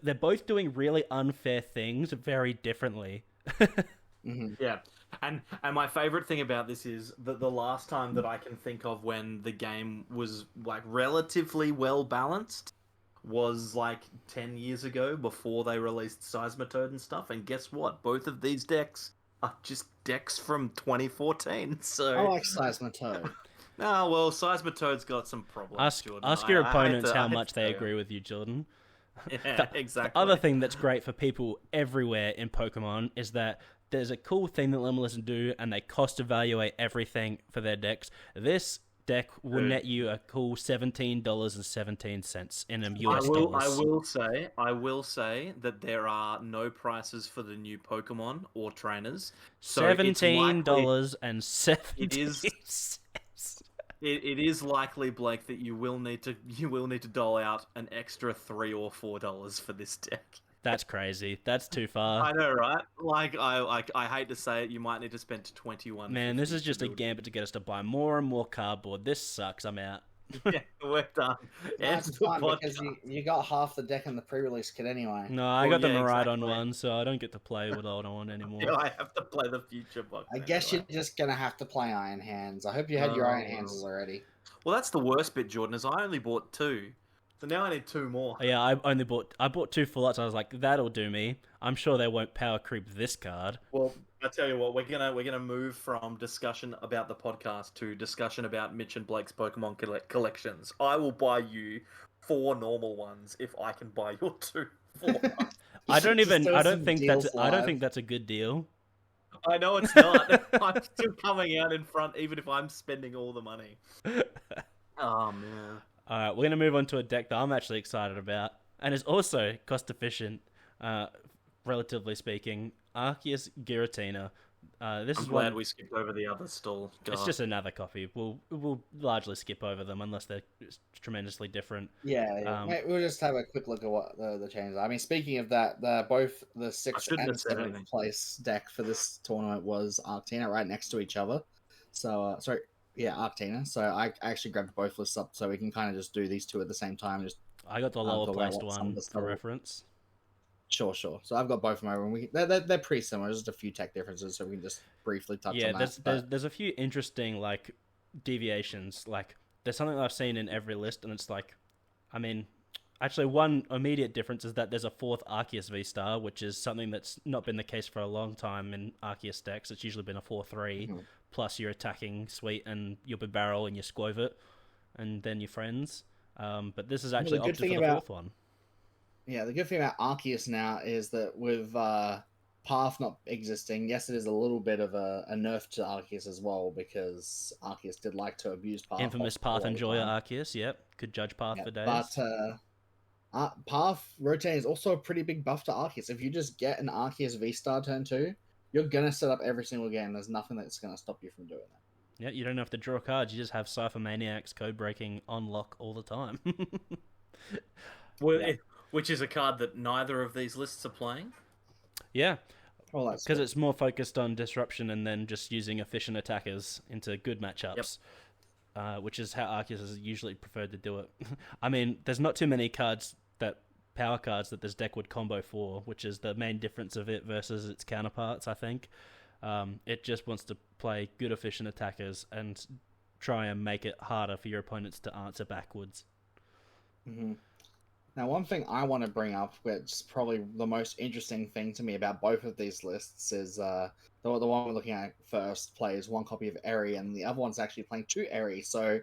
they're both doing really unfair things very differently. Yeah. And my favorite thing about this is that the last time that I can think of when the game was like relatively well balanced was like 10 years ago, before they released Seismitoad and stuff. And guess what? Both of these decks are just decks from 2014. So I like Seismitoad. No, well, Seismitoad's got some problems, Jordan. Ask your opponents how much they agree with you, Jordan. Yeah, exactly. The other thing that's great for people everywhere in Pokemon is that there's a cool thing that Limitless do, and they cost evaluate everything for their decks. This deck will net you a cool $17.17 in US dollars. I will say that there are no prices for the new Pokemon or trainers. So $17.70. It is likely, Blake, that you will need to dole out an extra $3 or $4 for this deck. That's crazy. That's too far. I know, right? Like, I hate to say it, you might need to spend 21. Man, this is just a gambit to get us to buy more and more cardboard. This sucks. I'm out. Yeah, we're done. That's fine because you got half the deck in the pre-release kit anyway. No, I got the Miraidon one, so I don't get to play what I want anymore. Yeah, I have to play the future box. I guess you're just gonna have to play Iron Hands. I hope you had your Iron Hands already. Well, that's the worst bit, Jordan, is I only bought 2. So now I need 2 more. Yeah, I bought 2 full arts. I was like, that'll do me. I'm sure they won't power creep this card. Well, I tell you what, we're gonna move from discussion about the podcast to discussion about Mitch and Blake's Pokemon collections. I will buy you 4 normal ones if I can buy your 2 full arts. I don't think that's a good deal. I know it's not. I'm still coming out in front, even if I'm spending all the money. Oh man. All right, we're going to move on to a deck that I'm actually excited about, and is also cost-efficient, relatively speaking, Arceus Giratina. I'm glad we skipped over the other stall. God. It's just another copy. We'll largely skip over them unless they're tremendously different. Yeah. We'll just have a quick look at what the changes are. I mean, speaking of that, both the 6th and 7th place deck for this tournament was Arctina right next to each other. So, sorry. Yeah, Arctina. So I actually grabbed both lists up so we can kind of just do these 2 at the same time. I got the lower placed one for reference. Sure. So I've got both of them over, and they're pretty similar. Just a few tech differences, so we can just briefly touch on that. There's a few interesting like deviations. Like there's something that I've seen in every list, and it's like, I mean, actually one immediate difference is that there's a 4th Arceus V-Star, which is something that's not been the case for a long time in Arceus decks. It's usually been a 4/3. Mm-hmm. Plus your attacking suite and your barrel and your Squovit, and then your friends. But this is actually opted for the 4th one. Yeah, the good thing about Arceus now is that with Path not existing, yes, it is a little bit of a nerf to Arceus as well, because Arceus did like to abuse Path. Infamous Path enjoyer Arceus, yep. Could judge Path for days. But Path rotating is also a pretty big buff to Arceus. If you just get an Arceus V-Star turn 2, you're going to set up every single game. There's nothing that's going to stop you from doing that. Yeah, you don't have to draw cards. You just have Cypher Maniacs code breaking on lock all the time. Which is a card that neither of these lists are playing? Yeah. Well, because it's more focused on disruption and then just using efficient attackers into good matchups. Yep. Which is how Arceus has usually preferred to do it. I mean, there's not too many power cards that this deck would combo for, which is the main difference of it versus its counterparts, I think. It just wants to play good efficient attackers and try and make it harder for your opponents to answer backwards. Mm-hmm. Now, one thing I want to bring up, which is probably the most interesting thing to me about both of these lists, is the one we're looking at first plays 1 copy of Eri, and the other one's actually playing 2 Eri. So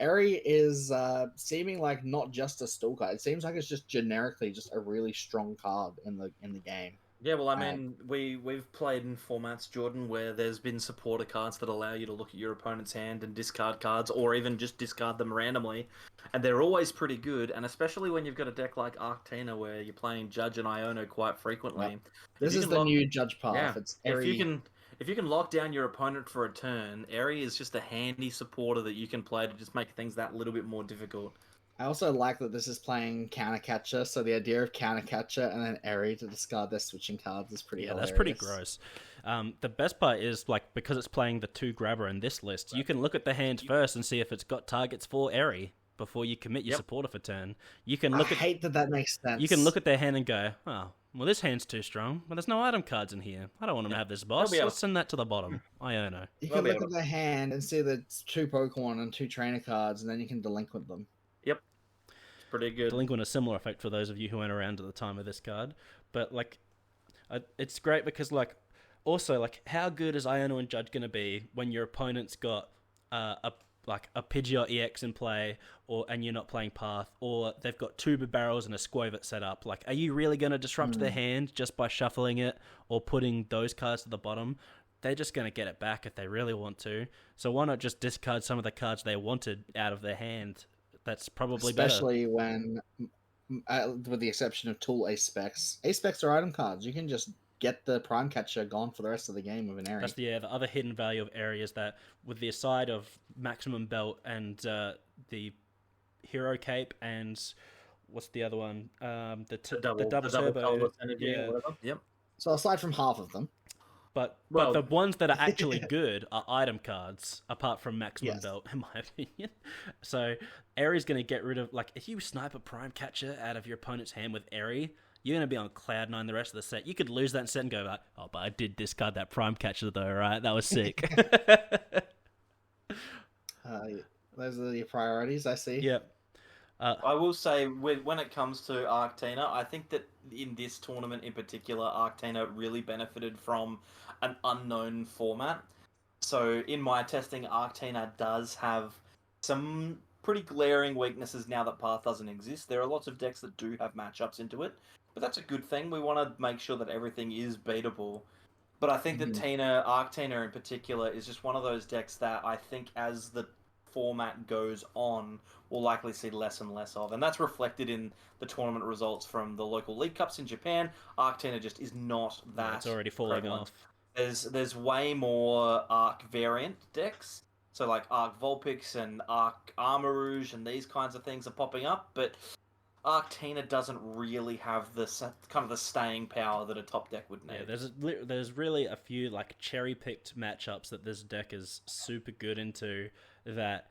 Eri is seeming like not just a stall card. It seems like it's just generically just a really strong card in the game. Yeah, well, I mean, we've played in formats, Jordan, where there's been supporter cards that allow you to look at your opponent's hand and discard cards, or even just discard them randomly, and they're always pretty good, and especially when you've got a deck like Arctina, where you're playing Judge and Iono quite frequently. Yep. This is the new Judge path. Yeah. It's Eri. If you can lock down your opponent for a turn, Eri is just a handy supporter that you can play to just make things that little bit more difficult. I also like that this is playing Counter Catcher, so the idea of Counter Catcher and then Eri to discard their switching cards is pretty hilarious. That's pretty gross. The best part is, like, because it's playing the 2 grabber in this list, you can look at the hand first and see if it's got targets for Eri before you commit your supporter for turn. You can look hate that makes sense. You can look at their hand and go, oh, well, this hand's too strong, but there's no item cards in here. I don't want them to have this boss. Let's send that to the bottom. Iono. You can look at their hand and see that it's 2 Pokemon and 2 trainer cards, and then you can delinquent them. Yep. Pretty good. Delinquent a similar effect for those of you who weren't around at the time of this card. But, like, it's great because, like, also, like, how good is Iono and Judge going to be when your opponent's got like a Pidgeot EX in play, and you're not playing Path, or they've got 2 barrels and a Squovit set up. Like, are you really going to disrupt their hand just by shuffling it or putting those cards to the bottom? They're just going to get it back if they really want to. So why not just discard some of the cards they wanted out of their hand? That's probably especially better. when, with the exception of Tool Ace Specs. Ace Specs are item cards. You can just get the Prime Catcher gone for the rest of the game with an Airy. That's the other hidden value of Airy is that with the aside of Maximum Belt and the Hero Cape and what's the other one? The double turbo. Yeah. Yep. So aside from half of them. But the ones that are actually good are item cards, apart from Maximum Belt, in my opinion. So Airy's going to get rid of, like, if you snipe a Prime Catcher out of your opponent's hand with Airy, you're going to be on cloud 9 the rest of the set. You could lose that set and go like, oh, but I did discard that Prime Catcher though, right? That was sick. Those are your priorities, I see. Yep. I will say, when it comes to Arctina, I think that in this tournament in particular, Arctina really benefited from an unknown format. So in my testing, Arctina does have some pretty glaring weaknesses now that Path doesn't exist. There are lots of decks that do have matchups into it, but that's a good thing. We want to make sure that everything is beatable. But I think that Arctina in particular is just one of those decks that I think as the format goes on, we'll likely see less and less of. And that's reflected in the tournament results from the local League Cups in Japan. Arctina just is not that. Yeah, it's already falling prevalent. off. There's way more Arc variant decks. So like Arc Vulpix and Arc Armarouge and these kinds of things are popping up, but Arctina doesn't really have this kind of the staying power that a top deck would need. Yeah, there's really a few like cherry-picked matchups that this deck is super good into that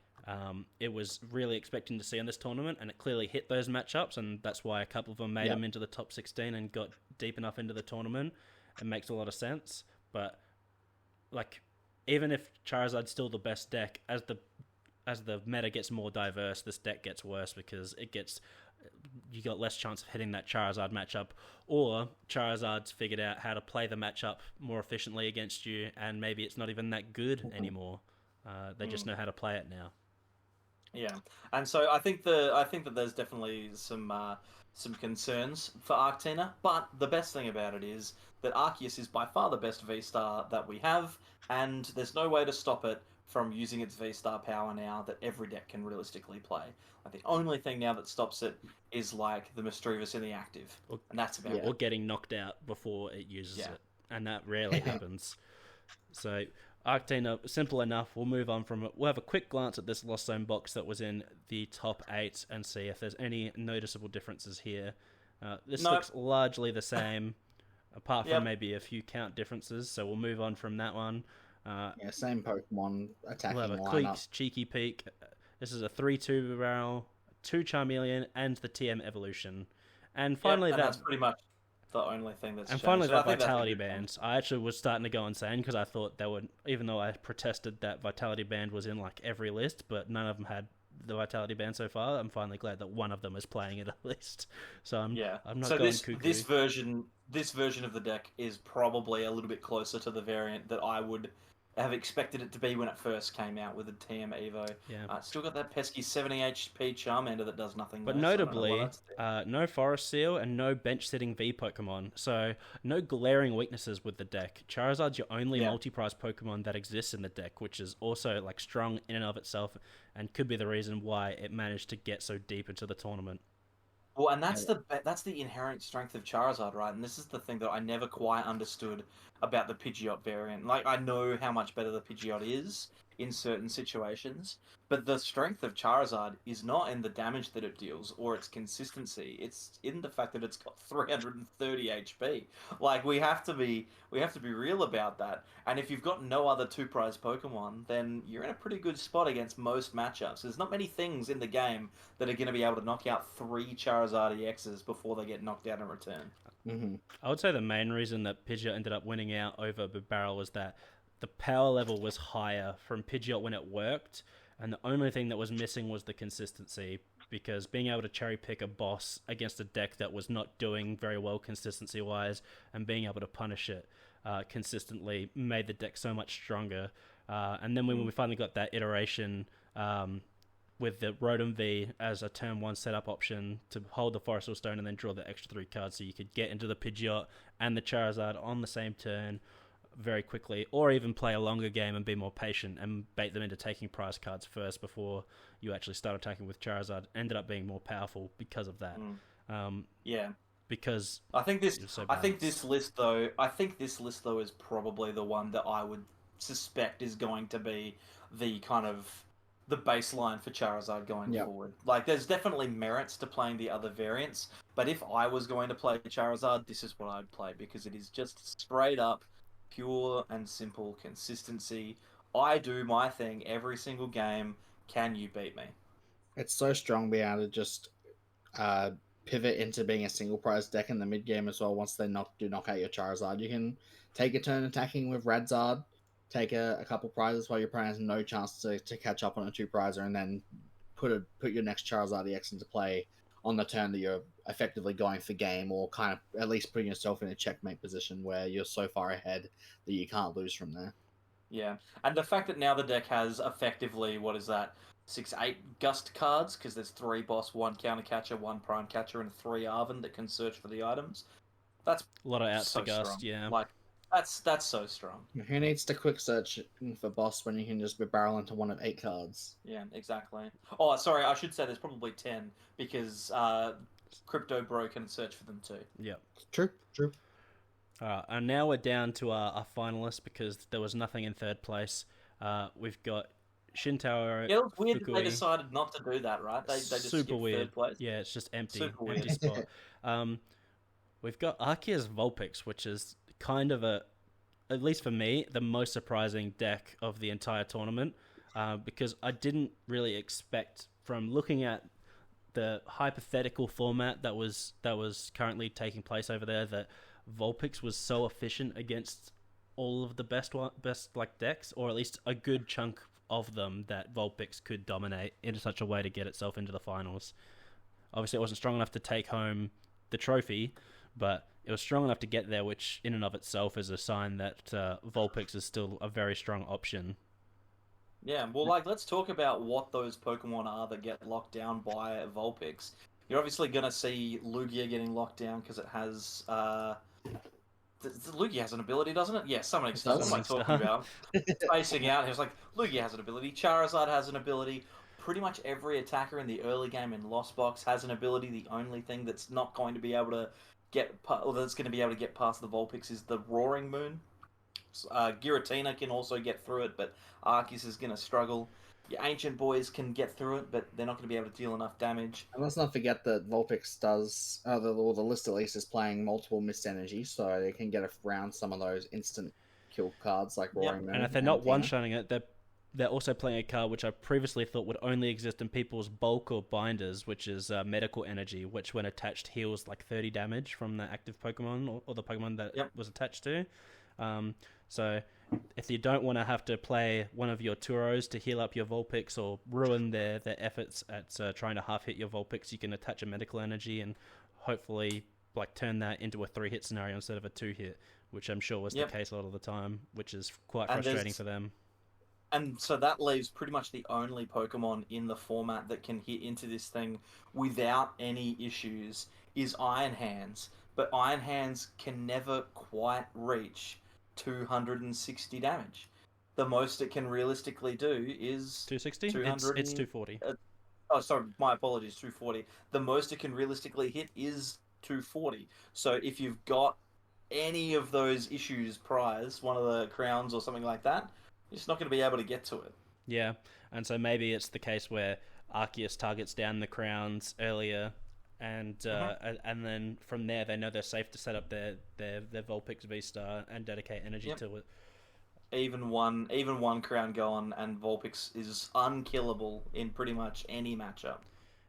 it was really expecting to see in this tournament, and it clearly hit those matchups, and that's why a couple of them made them into the top 16 and got deep enough into the tournament. It makes a lot of sense, but like even if Charizard's still the best deck, as the meta gets more diverse, this deck gets worse because you got less chance of hitting that Charizard matchup, or Charizard's figured out how to play the matchup more efficiently against you, and maybe it's not even that good anymore. They just know how to play it now. Yeah, and so I think that there's definitely some concerns for Arctina, but the best thing about it is that Arceus is by far the best V-Star that we have, and there's no way to stop it from using its V-Star power now that every deck can realistically play. Like, the only thing now that stops it is like the Misdreavus in the active, and that's about it. Or getting knocked out before it uses it, and that rarely happens. So Arctina, simple enough. We'll move on from it. We'll have a quick glance at this Lost Zone box that was in the top 8 and see if there's any noticeable differences here. This looks largely the same, apart from maybe a few count differences, so we'll move on from that one. Same Pokemon attacking lineup. We'll have a quick cheeky peek. This is a 3-2 barrel, 2 Charmeleon, and the TM evolution. And finally, that's pretty much the only thing that's and changed. finally, that Vitality Band. I actually was starting to go insane because I thought they would, even though I protested that Vitality Band was in like every list, but none of them had the Vitality Band so far. I'm finally glad that one of them is playing it at least. So I'm not going cuckoo. This version of the deck is probably a little bit closer to the variant that I would have expected it to be when it first came out with the TM Evo. Yeah. Still got that pesky 70 HP Charmander that does nothing. But notably, no Forest Seal and no bench-sitting V Pokemon. So no glaring weaknesses with the deck. Charizard's your only multi-prize Pokemon that exists in the deck, which is also like strong in and of itself and could be the reason why it managed to get so deep into the tournament. Well, and that's the inherent strength of Charizard, right? And this is the thing that I never quite understood about the Pidgeot variant. Like, I know how much better the Pidgeot is in certain situations, but the strength of Charizard is not in the damage that it deals or its consistency. It's in the fact that it's got 330 HP. Like, we have to be real about that. And if you've got no other 2-prize Pokemon, then you're in a pretty good spot against most matchups. There's not many things in the game that are going to be able to knock out 3 Charizard EXs before they get knocked out in return. Mm-hmm. I would say the main reason that Pidgeot ended up winning out over Barrel was that the power level was higher from Pidgeot when it worked, and the only thing that was missing was the consistency, because being able to cherry pick a boss against a deck that was not doing very well consistency wise and being able to punish it consistently made the deck so much stronger. And then when we finally got that iteration with the Rotom V as a turn 1 setup option to hold the Forest Stone and then draw the extra 3 cards, so you could get into the Pidgeot and the Charizard on the same turn very quickly, or even play a longer game and be more patient and bait them into taking prize cards first before you actually start attacking with Charizard. Ended up being more powerful because of that. Because I think this list though is probably the one that I would suspect is going to be the kind of the baseline for Charizard going forward. Like, there's definitely merits to playing the other variants, but if I was going to play Charizard, this is what I'd play, because it is just straight up pure and simple consistency. I do my thing every single game. Can you beat me? It's so strong being able to just pivot into being a single prize deck in the mid game as well. Once they knock out your Charizard, you can take a turn attacking with Radzard, take a couple prizes while your opponent has no chance to catch up on a 2-prizer, and then put your next Charizard EX into play on the turn that you're effectively going for game, or kind of at least putting yourself in a checkmate position where you're so far ahead that you can't lose from there. Yeah, and the fact that now the deck has effectively, 6-8 Gust cards, because there's 3 Boss, 1 Counter Catcher, 1 Prime Catcher, and 3 Arven that can search for the items. That's a lot of outs so to Gust, strong. yeah. Like, that's so strong. Who needs to quick search for Boss when you can just barrel into one of 8 cards? Yeah, exactly. Oh, sorry, I should say there's probably 10, because Crypto Bro can search for them too. Yep. True. Alright, and now we're down to our finalists, because there was nothing in third place. We've got Shintaro. Yeah, it was weird Fukui. that they decided not to do that, right? They just super skipped weird. third place. Yeah, it's just empty Super spot. We've got Arceus Vulpix, which is kind of at least for me, the most surprising deck of the entire tournament, because I didn't really expect, from looking at the hypothetical format that was currently taking place over there, that Vulpix was so efficient against all of the best like decks, or at least a good chunk of them, that Vulpix could dominate in such a way to get itself into the finals. Obviously, it wasn't strong enough to take home the trophy, but it was strong enough to get there, which in and of itself is a sign that Vulpix is still a very strong option. Yeah, well, let's talk about what those Pokemon are that get locked down by Vulpix. You're obviously going to see Lugia getting locked down because it has... Lugia has an ability, doesn't it? Yeah, Summoning Star. What am I talking about? Spacing out. He was like, Lugia has an ability. Charizard has an ability. Pretty much every attacker in the early game in Lost Box has an ability. The only thing that's not going to be able to get past the Vulpix is the Roaring Moon. Giratina can also get through it, but Arceus is going to struggle. Your Ancient Boys can get through it, but they're not going to be able to deal enough damage. And let's not forget that Vulpix does, the list at least is playing multiple Mist Energy, so they can get around some of those instant kill cards like Roaring Moon. And if they're not one-shotting it, they're also playing a card which I previously thought would only exist in people's bulk or binders, which is Medical Energy, which when attached heals like 30 damage from the active Pokemon or the Pokemon that was attached to. So if you don't want to have to play one of your Turos to heal up your Vulpix or ruin their efforts at trying to half hit your Vulpix, you can attach a Medical Energy and hopefully turn that into a 3-hit scenario instead of a 2-hit, which I'm sure was the case a lot of the time, which is quite frustrating for them. And so that leaves pretty much the only Pokemon in the format that can hit into this thing without any issues is Iron Hands. But Iron Hands can never quite reach 260 damage. The most it can realistically do is 260? It's 240. Oh, sorry, my apologies, 240. The most it can realistically hit is 240. So if you've got any of those issues prize, one of the crowns or something like that, you're just not going to be able to get to it. Yeah, and so maybe it's the case where Arceus targets down the crowns earlier, and then from there they know they're safe to set up their Vulpix V-Star and dedicate energy to it. Even one crown gone, and Vulpix is unkillable in pretty much any matchup.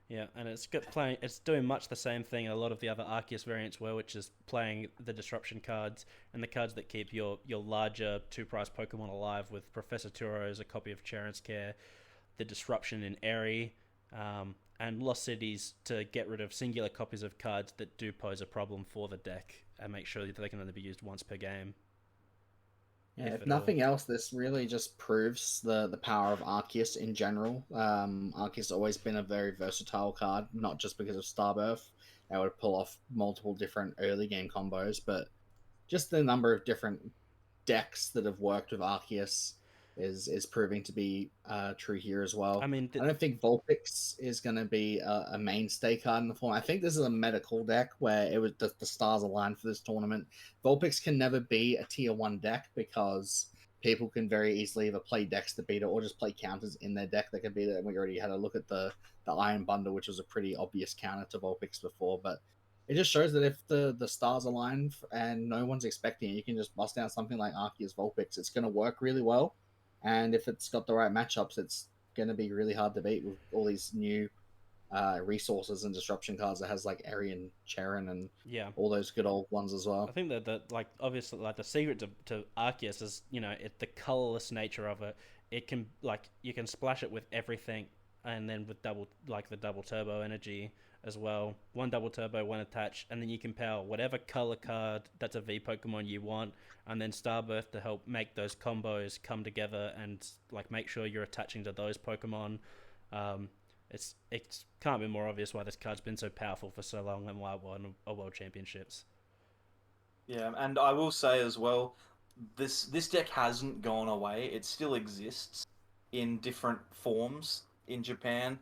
Yeah, and it's doing much the same thing a lot of the other Arceus variants were, which is playing the disruption cards and the cards that keep your larger 2-prize Pokemon alive, with Professor Turo's a copy of Charon's Care, the disruption in Airy, and Lost Cities to get rid of singular copies of cards that do pose a problem for the deck and make sure that they can only be used once per game. Yeah, if nothing else, this really just proves the power of Arceus in general. Arceus has always been a very versatile card, not just because of Starbirth. They would pull off multiple different early game combos, but just the number of different decks that have worked with Arceus is proving to be true here as well. I mean, I don't think Vulpix is going to be a mainstay card in the form. I think this is a medical deck where it was the stars aligned for this tournament. Vulpix can never be a tier 1 deck because people can very easily either play decks to beat it or just play counters in their deck that can beat it. And we already had a look at the Iron Bundle, which was a pretty obvious counter to Vulpix before, but it just shows that if the stars align and no one's expecting it, you can just bust down something like Arceus Vulpix. It's going to work really well. And if it's got the right matchups, it's going to be really hard to beat with all these new resources and disruption cards that has like Arian, Charon, and all those good old ones as well. I think that like obviously like the secret to Arceus is the colorless nature of it. It can you can splash it with everything, and then with the double turbo energy as well. 1 double turbo, 1 attach, and then you can power whatever color card that's a V Pokemon you want, and then Starbirth to help make those combos come together and make sure you're attaching to those Pokemon. It can't be more obvious why this card's been so powerful for so long and why it won a World Championships. Yeah, and I will say as well, this deck hasn't gone away. It still exists in different forms in Japan.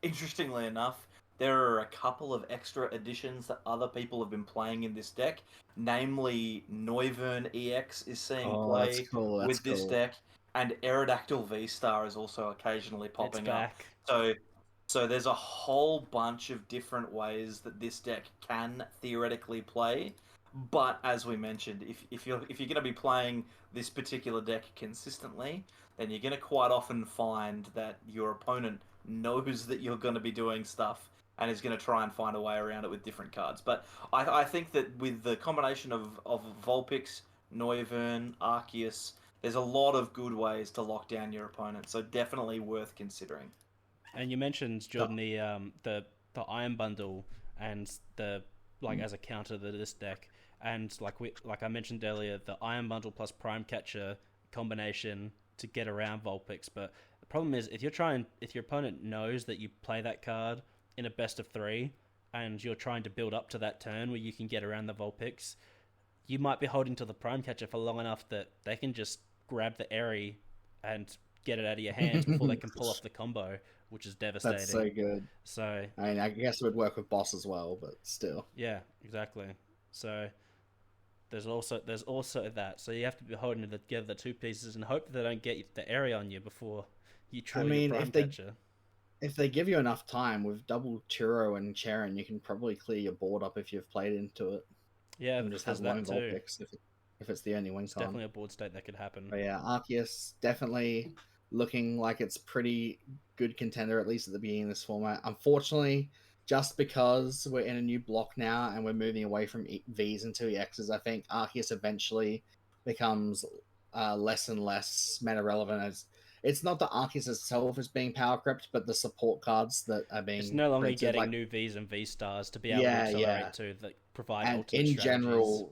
Interestingly enough, there are a couple of extra additions that other people have been playing in this deck. Namely, Noivern EX is seeing play with this deck, and Aerodactyl V-Star is also occasionally popping up. So there's a whole bunch of different ways that this deck can theoretically play. But as we mentioned, if you're going to be playing this particular deck consistently, then you're going to quite often find that your opponent knows that you're going to be doing stuff and is going to try and find a way around it with different cards. But I think that with the combination of Vulpix, Noivern, Arceus, there's a lot of good ways to lock down your opponent. So definitely worth considering. And you mentioned, Jordan, the Iron Bundle and the as a counter to this deck, and like I mentioned earlier, the Iron Bundle plus Prime Catcher combination to get around Vulpix. But the problem is if your opponent knows that you play that card in a best of 3 and you're trying to build up to that turn where you can get around the Vulpix, you might be holding to the Prime Catcher for long enough that they can just grab the Airy and get it out of your hands before they can pull off the combo, which is devastating. That's so good. So I mean, I guess it would work with boss as well, but still. Yeah, exactly. So there's also that. So you have to be holding together the 2 pieces and hope that they don't get the area on you before you try your Prime Catcher. If they give you enough time with double Churro and Charon, you can probably clear your board up if you've played into it. Yeah, and just has one Vulpix if it's the only win It's definitely a board state that could happen. But yeah, Arceus definitely looking like it's pretty good contender, at least at the beginning of this format. Unfortunately, just because we're in a new block now and we're moving away from Vs into EXs, I think Arceus eventually becomes less and less meta relevant. As it's not that Arceus itself is being power crept, but the support cards that are being. It's no longer getting new Vs and V stars to be able to accelerate to that provide ultimate strategies.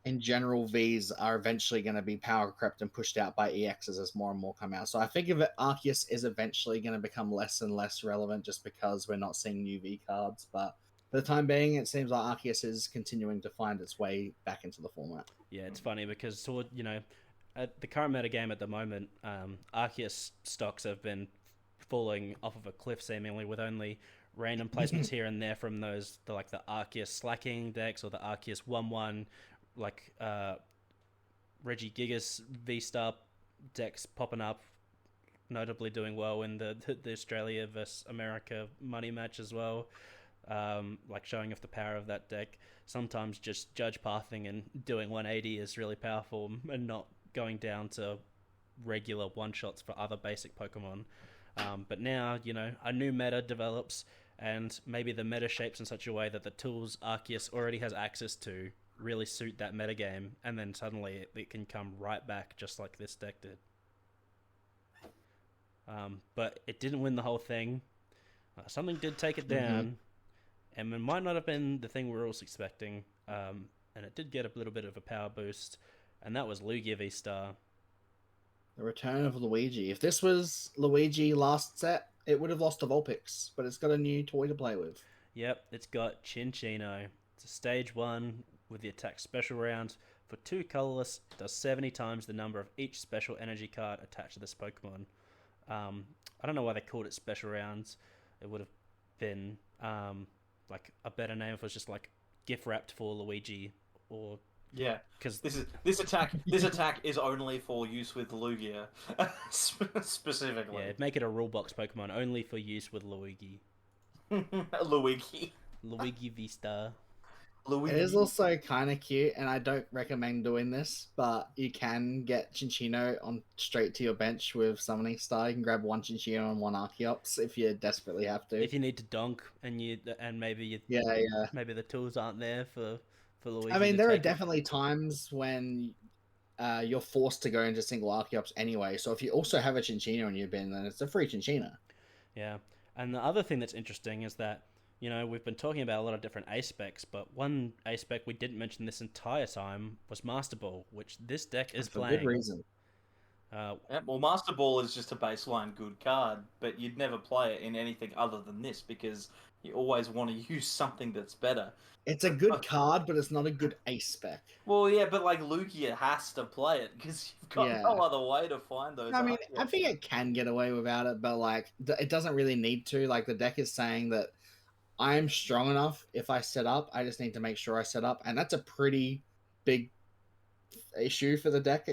In general, Vs are eventually going to be power crept and pushed out by EXs as more and more come out. So I think Arceus is eventually going to become less and less relevant just because we're not seeing new V cards. But for the time being, it seems like Arceus is continuing to find its way back into the format. Yeah, it's funny because at the current metagame at the moment, Arceus stocks have been falling off of a cliff seemingly with only random placements here and there from the Arceus slacking decks or the Arceus 1/1 Regigigas V-Star decks popping up, notably doing well in the Australia versus America money match as well, showing off the power of that deck. Sometimes just judge pathing and doing 180 is really powerful and not going down to regular one-shots for other basic Pokemon. But now, a new meta develops and maybe the meta shapes in such a way that the tools Arceus already has access to really suit that metagame, and then suddenly it can come right back just like this deck did. But it didn't win the whole thing. Something did take it down, and it might not have been the thing we were all expecting, and it did get a little bit of a power boost. and that was Lugia V-Star. The return of Luigi. If this was Luigi last set, it would have lost to Vulpix, but it's got a new toy to play with. Yep, it's got Chinchino. It's a stage 1 with the attack special round. For 2 colorless, it does 70 times the number of each special energy card attached to this Pokemon. I don't know why they called it special rounds. It would have been like a better name if it was just like gift wrapped for Luigi, or yeah, because this attack is only for use with Lugia specifically. Yeah, make it a rule box Pokemon only for use with Luigi. Luigi V-Star. It is also kind of cute, and I don't recommend doing this, but you can get Chinchino on straight to your bench with Summoning Star. You can grab 1 Chinchino and 1 Archeops if you desperately have to. If you need to donk and maybe maybe the tools aren't there for Luigi. I mean, there are definitely times when you're forced to go into single Archeops anyway. So if you also have a Chinchino in your bin, then it's a free Chinchino. Yeah, and the other thing that's interesting is that, you know, we've been talking about a lot of different A-specs, but one A-spec we didn't mention this entire time was Master Ball, which this deck is playing. For good reason. Well, Master Ball is just a baseline good card, but you'd never play it in anything other than this because you always want to use something that's better. It's a good card, but it's not a good spec. Well, yeah, but like Lugia has to play it because you've got no other way to find those. I mean, I think it can get away without it, but like it doesn't really need to. Like the deck is saying that I'm strong enough if I set up. I just need to make sure I set up, and that's a pretty big issue for the deck,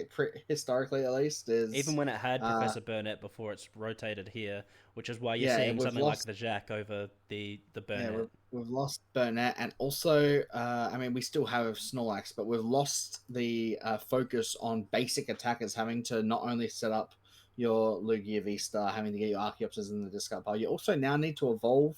historically at least. Is even when it had Professor Burnett before it's rotated here, which is why you're seeing something like the Jack over the Burnett. Yeah, we've lost Burnett, and also, I mean, we still have Snorlax, but we've lost the focus on basic attackers having to not only set up your Lugia V-Star, having to get your Archeopses in the discard pile, you also now need to evolve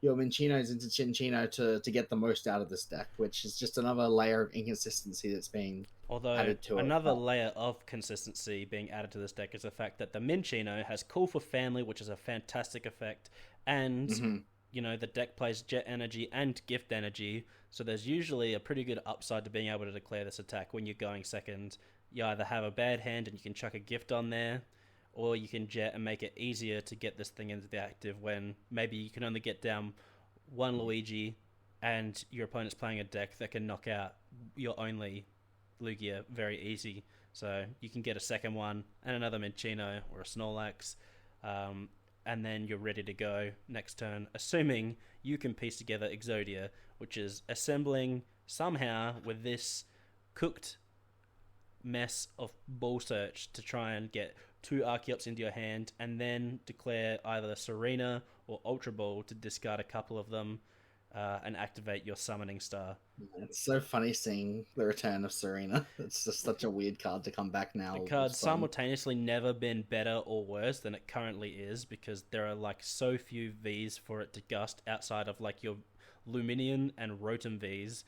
your Minchinos into Chinchino to get the most out of this deck, which is just another layer of inconsistency that's being added to it. Another layer of consistency being added to this deck is the fact that the Minchino has Call for Family, which is a fantastic effect, and you know, the deck plays Jet Energy and Gift Energy, so there's usually a pretty good upside to being able to declare this attack when you're going second. You either have a bad hand and you can chuck a gift on there, or you can jet and make it easier to get this thing into the active when maybe you can only get down 1 Luigi and your opponent's playing a deck that can knock out your only Lugia very easy. So you can get a second one and another Minchino or a Snorlax, and then you're ready to go next turn, assuming you can piece together Exodia, which is assembling somehow with this cooked mess of ball search to try and get 2 Archeops into your hand, and then declare either Serena or Ultra Ball to discard a couple of them and activate your Summoning Star. It's so funny seeing the return of Serena. It's just such a weird card to come back now. The card's simultaneously never been better or worse than it currently is, because there are like so few Vs for it to gust outside of like your Luminion and Rotom Vs,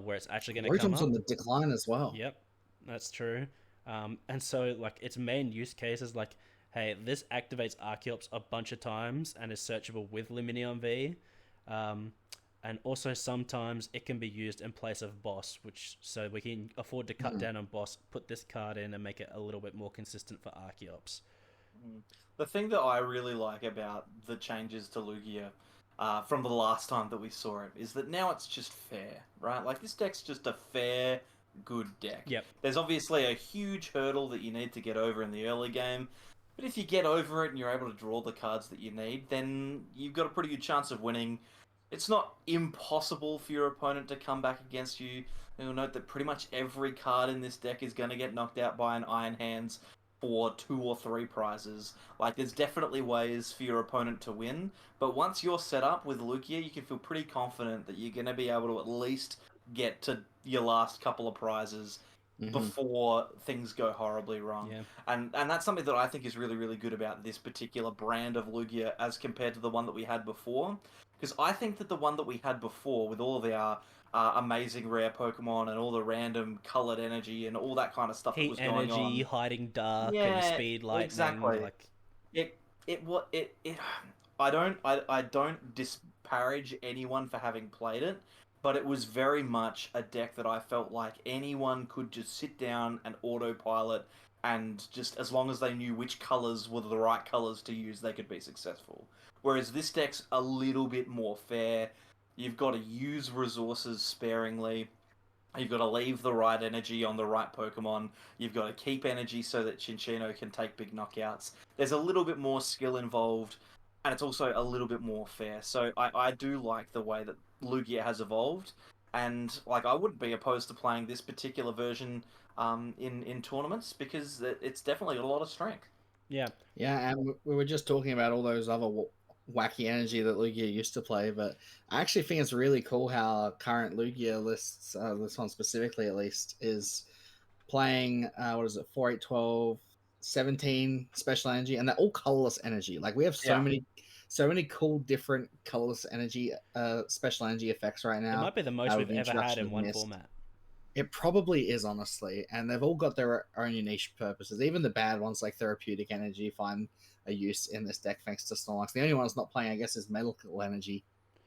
where it's actually going to come up. Rotom's on the decline as well. Yep, that's true. And so like its main use case is like, hey, this activates Archeops a bunch of times and is searchable with Luminion V. And also sometimes it can be used in place of Boss, which so we can afford to cut down on Boss, put this card in and make it a little bit more consistent for Archeops. The thing that I really like about the changes to Lugia from the last time that we saw it is that now it's just fair, right? Like this deck's just a fair, good deck. Yep. There's obviously a huge hurdle that you need to get over in the early game, but if you get over it and you're able to draw the cards that you need, then you've got a pretty good chance of winning. It's not impossible for your opponent to come back against you. You'll note that pretty much every card in this deck is going to get knocked out by an Iron Hands for 2 or 3 prizes. Like, there's definitely ways for your opponent to win, but once you're set up with Lugia, you can feel pretty confident that you're going to be able to at least get to your last couple of prizes before things go horribly wrong. Yeah. And that's something that I think is really, really good about this particular brand of Lugia as compared to the one that we had before. Because I think that the one that we had before, with all of our amazing rare Pokemon and all the random coloured energy and all that kind of stuff that was going on. Heat energy, hiding dark, and speed lightning. Exactly. Like... I don't disparage anyone for having played it, but it was very much a deck that I felt like anyone could just sit down and autopilot, and just as long as they knew which colors were the right colors to use, they could be successful. Whereas this deck's a little bit more fair. You've got to use resources sparingly. You've got to leave the right energy on the right Pokemon. You've got to keep energy so that Chinchino can take big knockouts. There's a little bit more skill involved, and it's also a little bit more fair. So I do like the way that Lugia has evolved, and like I wouldn't be opposed to playing this particular version in tournaments, because it's definitely got a lot of strength. Yeah. Yeah, and we were just talking about all those other wacky energy that Lugia used to play, but I actually think it's really cool how current Lugia lists, this one specifically at least, is playing, 4, 8, 12, 17 special energy, and they're all colorless energy. Like, we have so many cool different colorless energy, special energy effects right now. It might be the most we've ever had in one format. It probably is, honestly, and they've all got their own unique purposes. Even the bad ones, like therapeutic energy, find a use in this deck thanks to Snorlax. The only one that's not playing, I guess, is medical energy.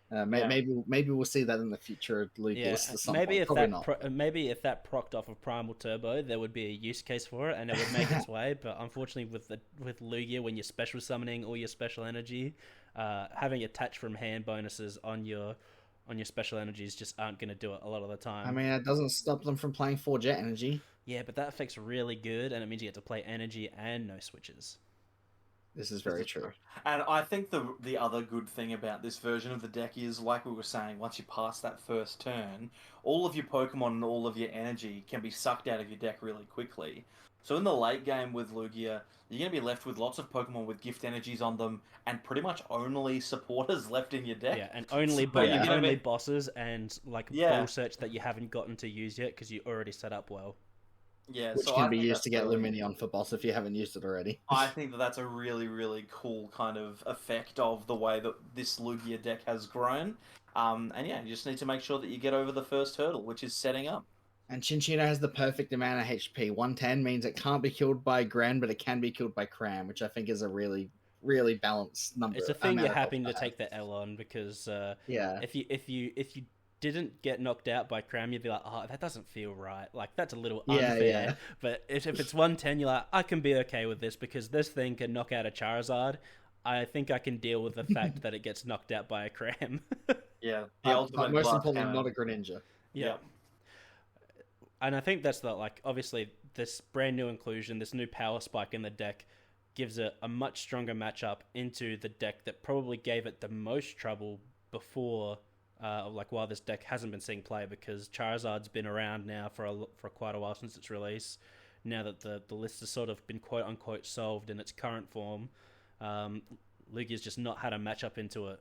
Maybe we'll see that in the future league lists at some point. Maybe if that procced off of Primal Turbo, there would be a use case for it, and it would make its way. But unfortunately, with Lugia, when you're special summoning all your special energy, having attached from hand bonuses on your special energies just aren't going to do it a lot of the time. I mean, it doesn't stop them from playing 4 jet energy. Yeah, but that effect's really good, and it means you get to play energy and no switches. This is very true. And I think the other good thing about this version of the deck is, like we were saying, once you pass that first turn, all of your Pokemon and all of your energy can be sucked out of your deck really quickly. So in the late game with Lugia, you're going to be left with lots of Pokemon with gift energies on them, and pretty much only supporters left in your deck. Yeah, and only bosses and ball search that you haven't gotten to use yet because you already set up well. Yeah, which can be used to get Luminion for boss if you haven't used it already. I think that's a really, really cool kind of effect of the way that this Lugia deck has grown. And yeah, you just need to make sure that you get over the first hurdle, which is setting up. And Chinchino has the perfect amount of HP. 110 means it can't be killed by Gran, but it can be killed by Cram, which I think is a really, really balanced number. It's a thing you're happy to take the L on, because if you didn't get knocked out by Cram, you'd be like, oh, that doesn't feel right. Like, that's a little unfair. Yeah. But if it's 110, you're like, I can be okay with this because this thing can knock out a Charizard. I think I can deal with the fact that it gets knocked out by a Cram. Yeah. But most importantly, not a Greninja. Yeah. And I think that's obviously this brand new inclusion, this new power spike in the deck gives it a much stronger matchup into the deck that probably gave it the most trouble before, while this deck hasn't been seeing play, because Charizard's been around now for quite a while since its release. Now that the list has sort of been quote unquote solved in its current form, Lugia's just not had a matchup into it.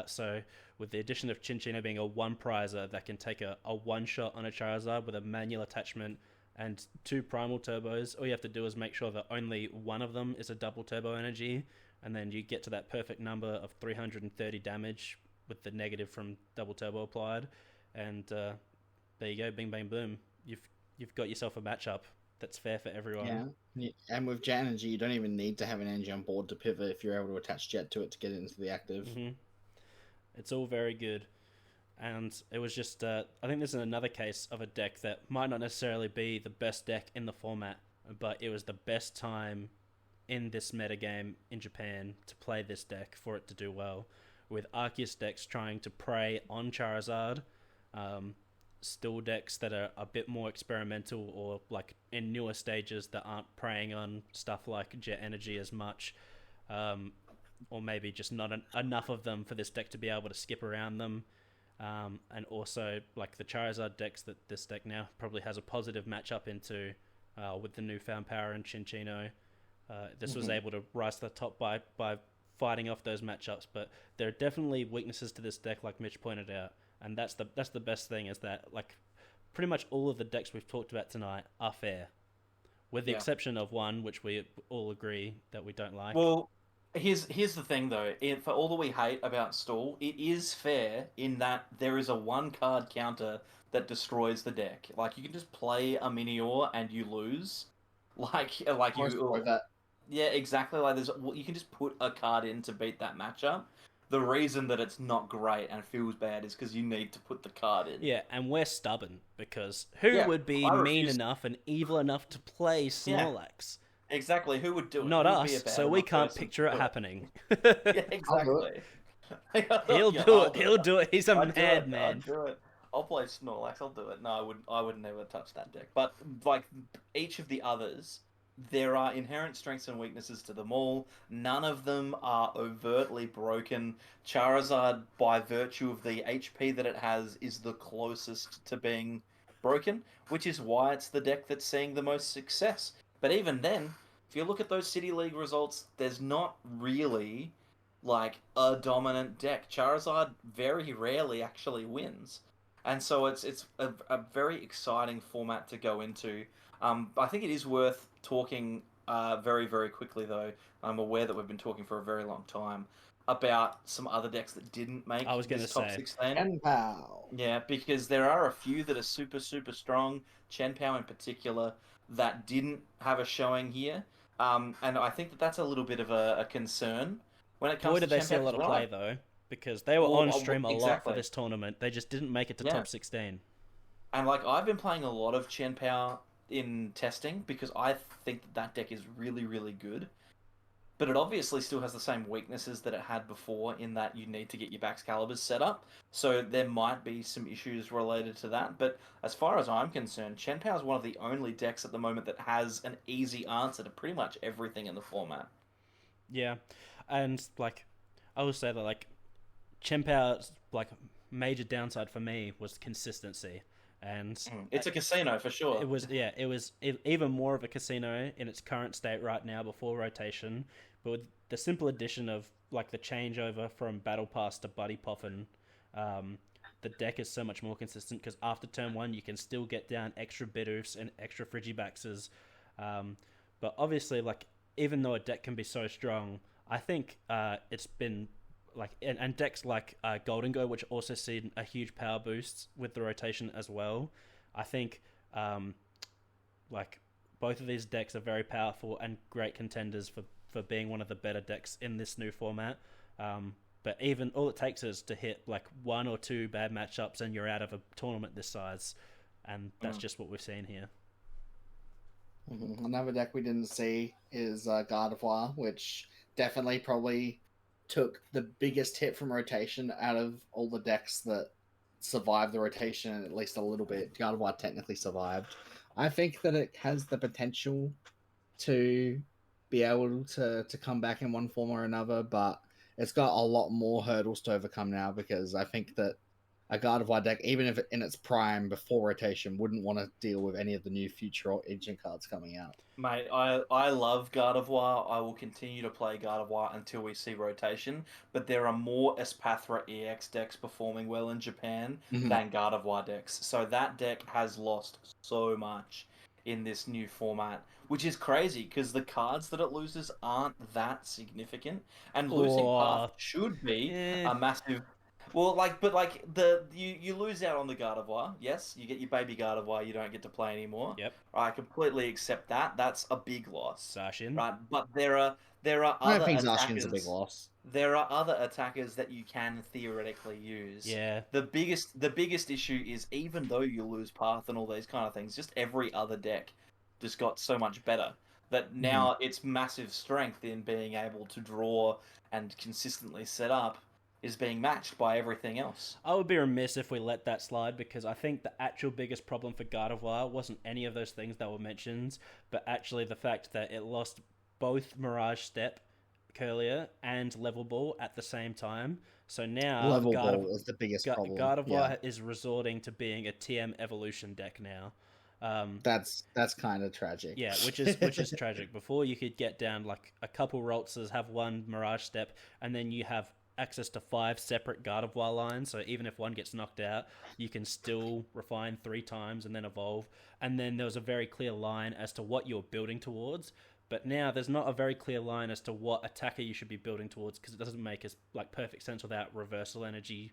So with the addition of Chinchino being a one-prizer that can take a one-shot on a Charizard with a manual attachment and 2 Primal Turbos, all you have to do is make sure that only one of them is a double Turbo Energy, and then you get to that perfect number of 330 damage with the negative from double Turbo applied, and there you go, bing bang boom. You've got yourself a matchup that's fair for everyone. Yeah, and with Jet Energy, you don't even need to have an energy on board to pivot if you're able to attach Jet to it to get it into the active. Mm-hmm. It's all very good. And it was just, I think this is another case of a deck that might not necessarily be the best deck in the format, but it was the best time in this metagame in Japan to play this deck for it to do well. With Arceus decks trying to prey on Charizard, still decks that are a bit more experimental or in newer stages that aren't preying on stuff like Jet Energy as much, or maybe just not enough of them for this deck to be able to skip around them. And also the Charizard decks that this deck now probably has a positive matchup into, with the newfound power in Chinchino. This was able to rise to the top by fighting off those matchups, but there are definitely weaknesses to this deck, like Mitch pointed out, and that's the best thing, is that pretty much all of the decks we've talked about tonight are fair, with the exception of one which we all agree that we don't like. Well, here's the thing though, for all that we hate about Stall, it is fair in that there is a 1-card counter that destroys the deck. You can just play a Minior and you lose. That. Yeah, exactly. You can just put a card in to beat that matchup. the reason that it's not great and feels bad is because you need to put the card in. Yeah, and we're stubborn because who would be mean enough and evil enough to play Snorlax? Yeah, exactly. Who would do it? Not Who us, so we can't picture it happening. Yeah, exactly. He'll do it. He'll do it. He's a madman. I'll do it. I'll play Snorlax. I'll do it. No, I would never touch that deck. But like each of the others, there are inherent strengths and weaknesses to them all. None of them are overtly broken. Charizard, by virtue of the HP that it has, is the closest to being broken, which is why it's the deck that's seeing the most success. But even then, if you look at those City League results, there's not really like a dominant deck. Charizard very rarely actually wins. And so it's a very exciting format to go into. I think it is worth talking very, very quickly, though. I'm aware that we've been talking for a very long time about some other decks that didn't make this top 16. Chenpao. Yeah, because there are a few that are super, super strong. Chenpao in particular, that didn't have a showing here. And I think that that's a little bit of a concern when it comes Boy, to did they see a lot of play, though. Because they were on stream a lot for this tournament. They just didn't make it to top 16. And like I've been playing a lot of Chenpao in testing because I think that deck is really, really good. But it obviously still has the same weaknesses that it had before in that you need to get your Baxcaliburs set up. So there might be some issues related to that. But as far as I'm concerned, Chenpao is one of the only decks at the moment that has an easy answer to pretty much everything in the format. Yeah. And like I will say that like Chenpao's like major downside for me was consistency, and it's a casino for sure. It was even more of a casino in its current state right now before rotation, but with the simple addition of like the changeover from Battle Pass to Buddy Poffin, the deck is so much more consistent because after turn 1 you can still get down extra Bidooфs and extra Frigibaxes, but obviously like even though a deck can be so strong, I think it's been like and decks like Golden Go, which also seen a huge power boost with the rotation as well. I think like both of these decks are very powerful and great contenders for being one of the better decks in this new format. But even all it takes is to hit like 1 or 2 bad matchups and you're out of a tournament this size, and that's just what we've seen here. Another deck we didn't see is Gardevoir, which definitely probably took the biggest hit from rotation out of all the decks that survived the rotation at least a little bit. Gardevoir technically survived. I think that it has the potential to be able to come back in one form or another, but it's got a lot more hurdles to overcome now because I think that a Gardevoir deck, even if in its prime before rotation, wouldn't want to deal with any of the new future or ancient cards coming out. Mate, I love Gardevoir. I will continue to play Gardevoir until we see rotation, but there are more Espathra EX decks performing well in Japan than Gardevoir decks. So that deck has lost so much in this new format, which is crazy because the cards that it loses aren't that significant, and losing Path should be a massive... Well, you lose out on the Gardevoir. Yes, you get your baby Gardevoir. You don't get to play anymore. Yep. I completely accept that. That's a big loss. Zacian. Right, but there are other I don't think attackers. Zacian's a big loss. There are other attackers that you can theoretically use. Yeah. The biggest issue is even though you lose Path and all these kind of things, just every other deck just got so much better that now its massive strength in being able to draw and consistently set up is being matched by everything else. I would be remiss if we let that slide because I think the actual biggest problem for Gardevoir wasn't any of those things that were mentioned, but actually the fact that it lost both Mirage Step, Curlier, and Level Ball at the same time. So now Level Ball is the biggest problem. Gardevoir is resorting to being a TM evolution deck now. That's kind of tragic. Yeah, which is tragic. Before you could get down like a couple Roltzers, have one Mirage Step, and then you have access to 5 separate Gardevoir lines, so even if one gets knocked out, you can still refine 3 times and then evolve. And then there was a very clear line as to what you're building towards. But now there's not a very clear line as to what attacker you should be building towards because it doesn't make perfect sense without reversal energy,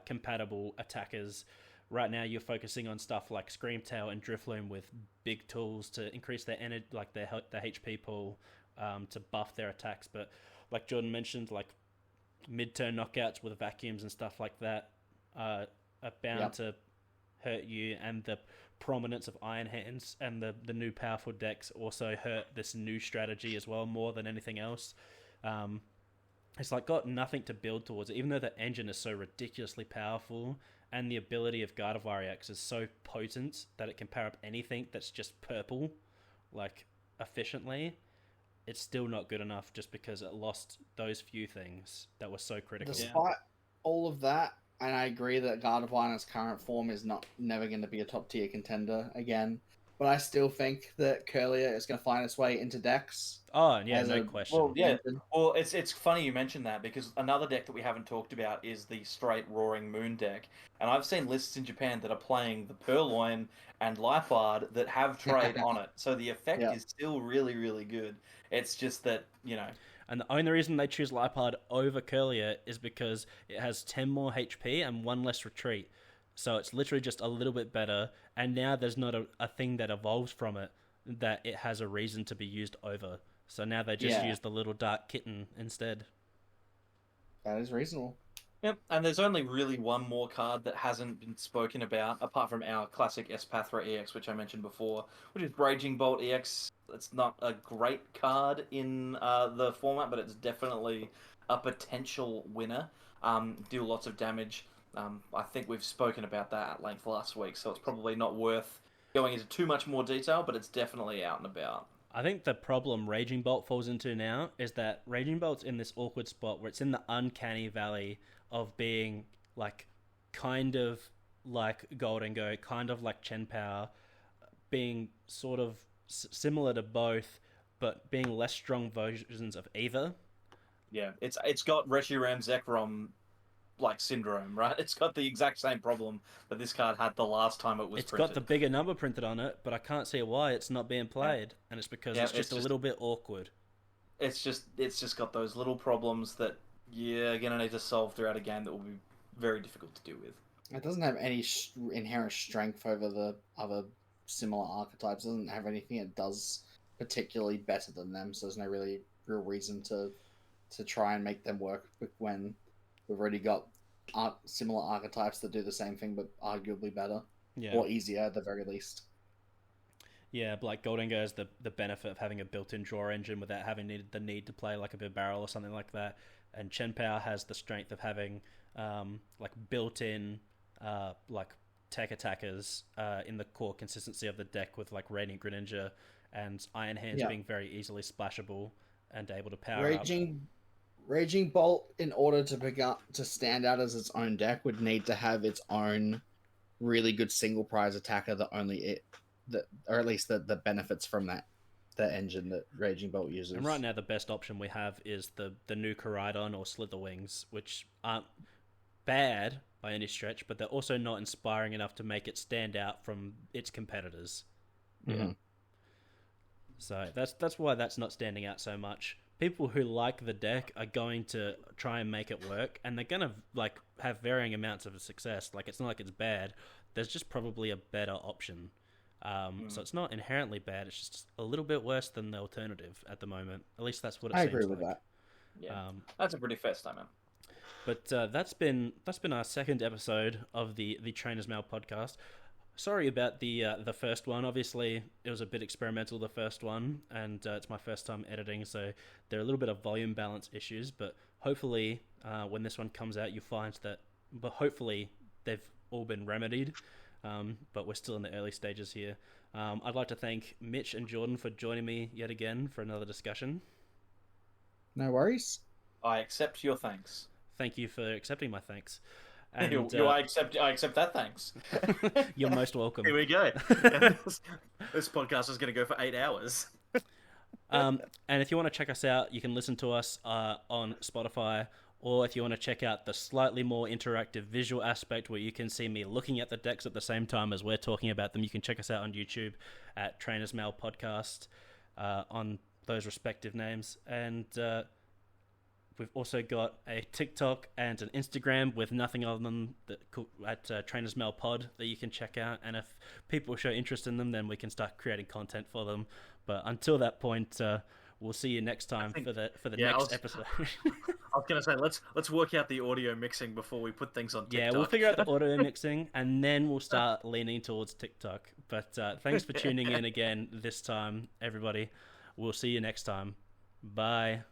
compatible attackers. Right now you're focusing on stuff like Screamtail and Drifloon with big tools to increase their energy, like their HP pool, to buff their attacks. But like Jordan mentioned, like mid-turn knockouts with vacuums and stuff like that are bound to hurt you, and the prominence of Iron Hands and the new powerful decks also hurt this new strategy as well more than anything else. It's like got nothing to build towards it, even though the engine is so ridiculously powerful and the ability of Gardevoir EX is so potent that it can power up anything that's just purple, like, efficiently. It's still not good enough just because it lost those few things that were so critical. Despite all of that, and I agree that Gardevoir in its current form is never going to be a top tier contender again, but I still think that Curlier is going to find its way into decks. Oh, yeah, no question. Well, yeah. Well, it's funny you mentioned that, because another deck that we haven't talked about is the straight Roaring Moon deck. And I've seen lists in Japan that are playing the Purloin and Lipard that have trade on it. So the effect is still really, really good. It's just that, you know... And the only reason they choose Lipard over Curlier is because it has 10 more HP and 1 less retreat. So it's literally just a little bit better, and now there's not a thing that evolves from it that it has a reason to be used over. So now they just use the little dark kitten instead. That is reasonable. Yep, and there's only really one more card that hasn't been spoken about, apart from our classic Espathra EX, which I mentioned before, which is Raging Bolt EX. It's not a great card in the format, but it's definitely a potential winner. Do lots of damage. I think we've spoken about that at length last week, so it's probably not worth going into too much more detail, but it's definitely out and about. I think the problem Raging Bolt falls into now is that Raging Bolt's in this awkward spot where it's in the uncanny valley of being like kind of like Goldengo, kind of like Chien-Pao, being sort of similar to both, but being less strong versions of either. Yeah, it's got Reshiram Zekrom like syndrome, right? It's got the exact same problem that this card had the last time it was printed. It's got the bigger number printed on it, but I can't see why it's not being played, and it's because it's just a little bit awkward. It's just got those little problems that you're gonna need to solve throughout a game that will be very difficult to deal with. It doesn't have any inherent strength over the other similar archetypes. It doesn't have anything it does particularly better than them, so there's no really real reason to try and make them work when we've already got similar archetypes that do the same thing but arguably better. Or easier at the very least. Yeah, but like Goldengo has the benefit of having a built-in draw engine without having the need to play like a big barrel or something like that. And Chien-Pao has the strength of having like built-in like tech attackers in the core consistency of the deck with like Radiant Greninja and Iron Hands being very easily splashable and able to power up. Raging Bolt, in order to stand out as its own deck, would need to have its own really good single prize attacker or at least that benefits from the engine that Raging Bolt uses. And right now, the best option we have is the new Koraidon or Slitherwings, which aren't bad by any stretch, but they're also not inspiring enough to make it stand out from its competitors. Mm-hmm. So that's why that's not standing out so much. People who like the deck are going to try and make it work, and they're going to like have varying amounts of success. Like, it's not like it's bad. There's just probably a better option. So it's not inherently bad. It's just a little bit worse than the alternative at the moment. At least that's what it seems like. I agree with that. Yeah, that's a pretty fair statement. But that's been our second episode of the Trainers Mail podcast. Sorry about the first one. Obviously, it was a bit experimental, the first one, and it's my first time editing, so there are a little bit of volume balance issues, but hopefully when this one comes out, you find that, but hopefully they've all been remedied, but we're still in the early stages here. I'd like to thank Mitch and Jordan for joining me yet again for another discussion. No worries. I accept your thanks. Thank you for accepting my thanks. And, I accept that, thanks. You're most welcome. Here we go. This podcast is going to go for 8 hours. And if you want to check us out, you can listen to us on Spotify, or if you want to check out the slightly more interactive visual aspect where you can see me looking at the decks at the same time as we're talking about them, you can check us out on YouTube at Trainers Mail Podcast on those respective names. And we've also got a TikTok and an Instagram with nothing other than at Trainers Mail Pod that you can check out. And if people show interest in them, then we can start creating content for them. But until that point, we'll see you next time for the next episode. was gonna say let's work out the audio mixing before we put things on TikTok. Yeah, we'll figure out the audio mixing, and then we'll start leaning towards TikTok. But thanks for tuning in again this time, everybody. We'll see you next time. Bye.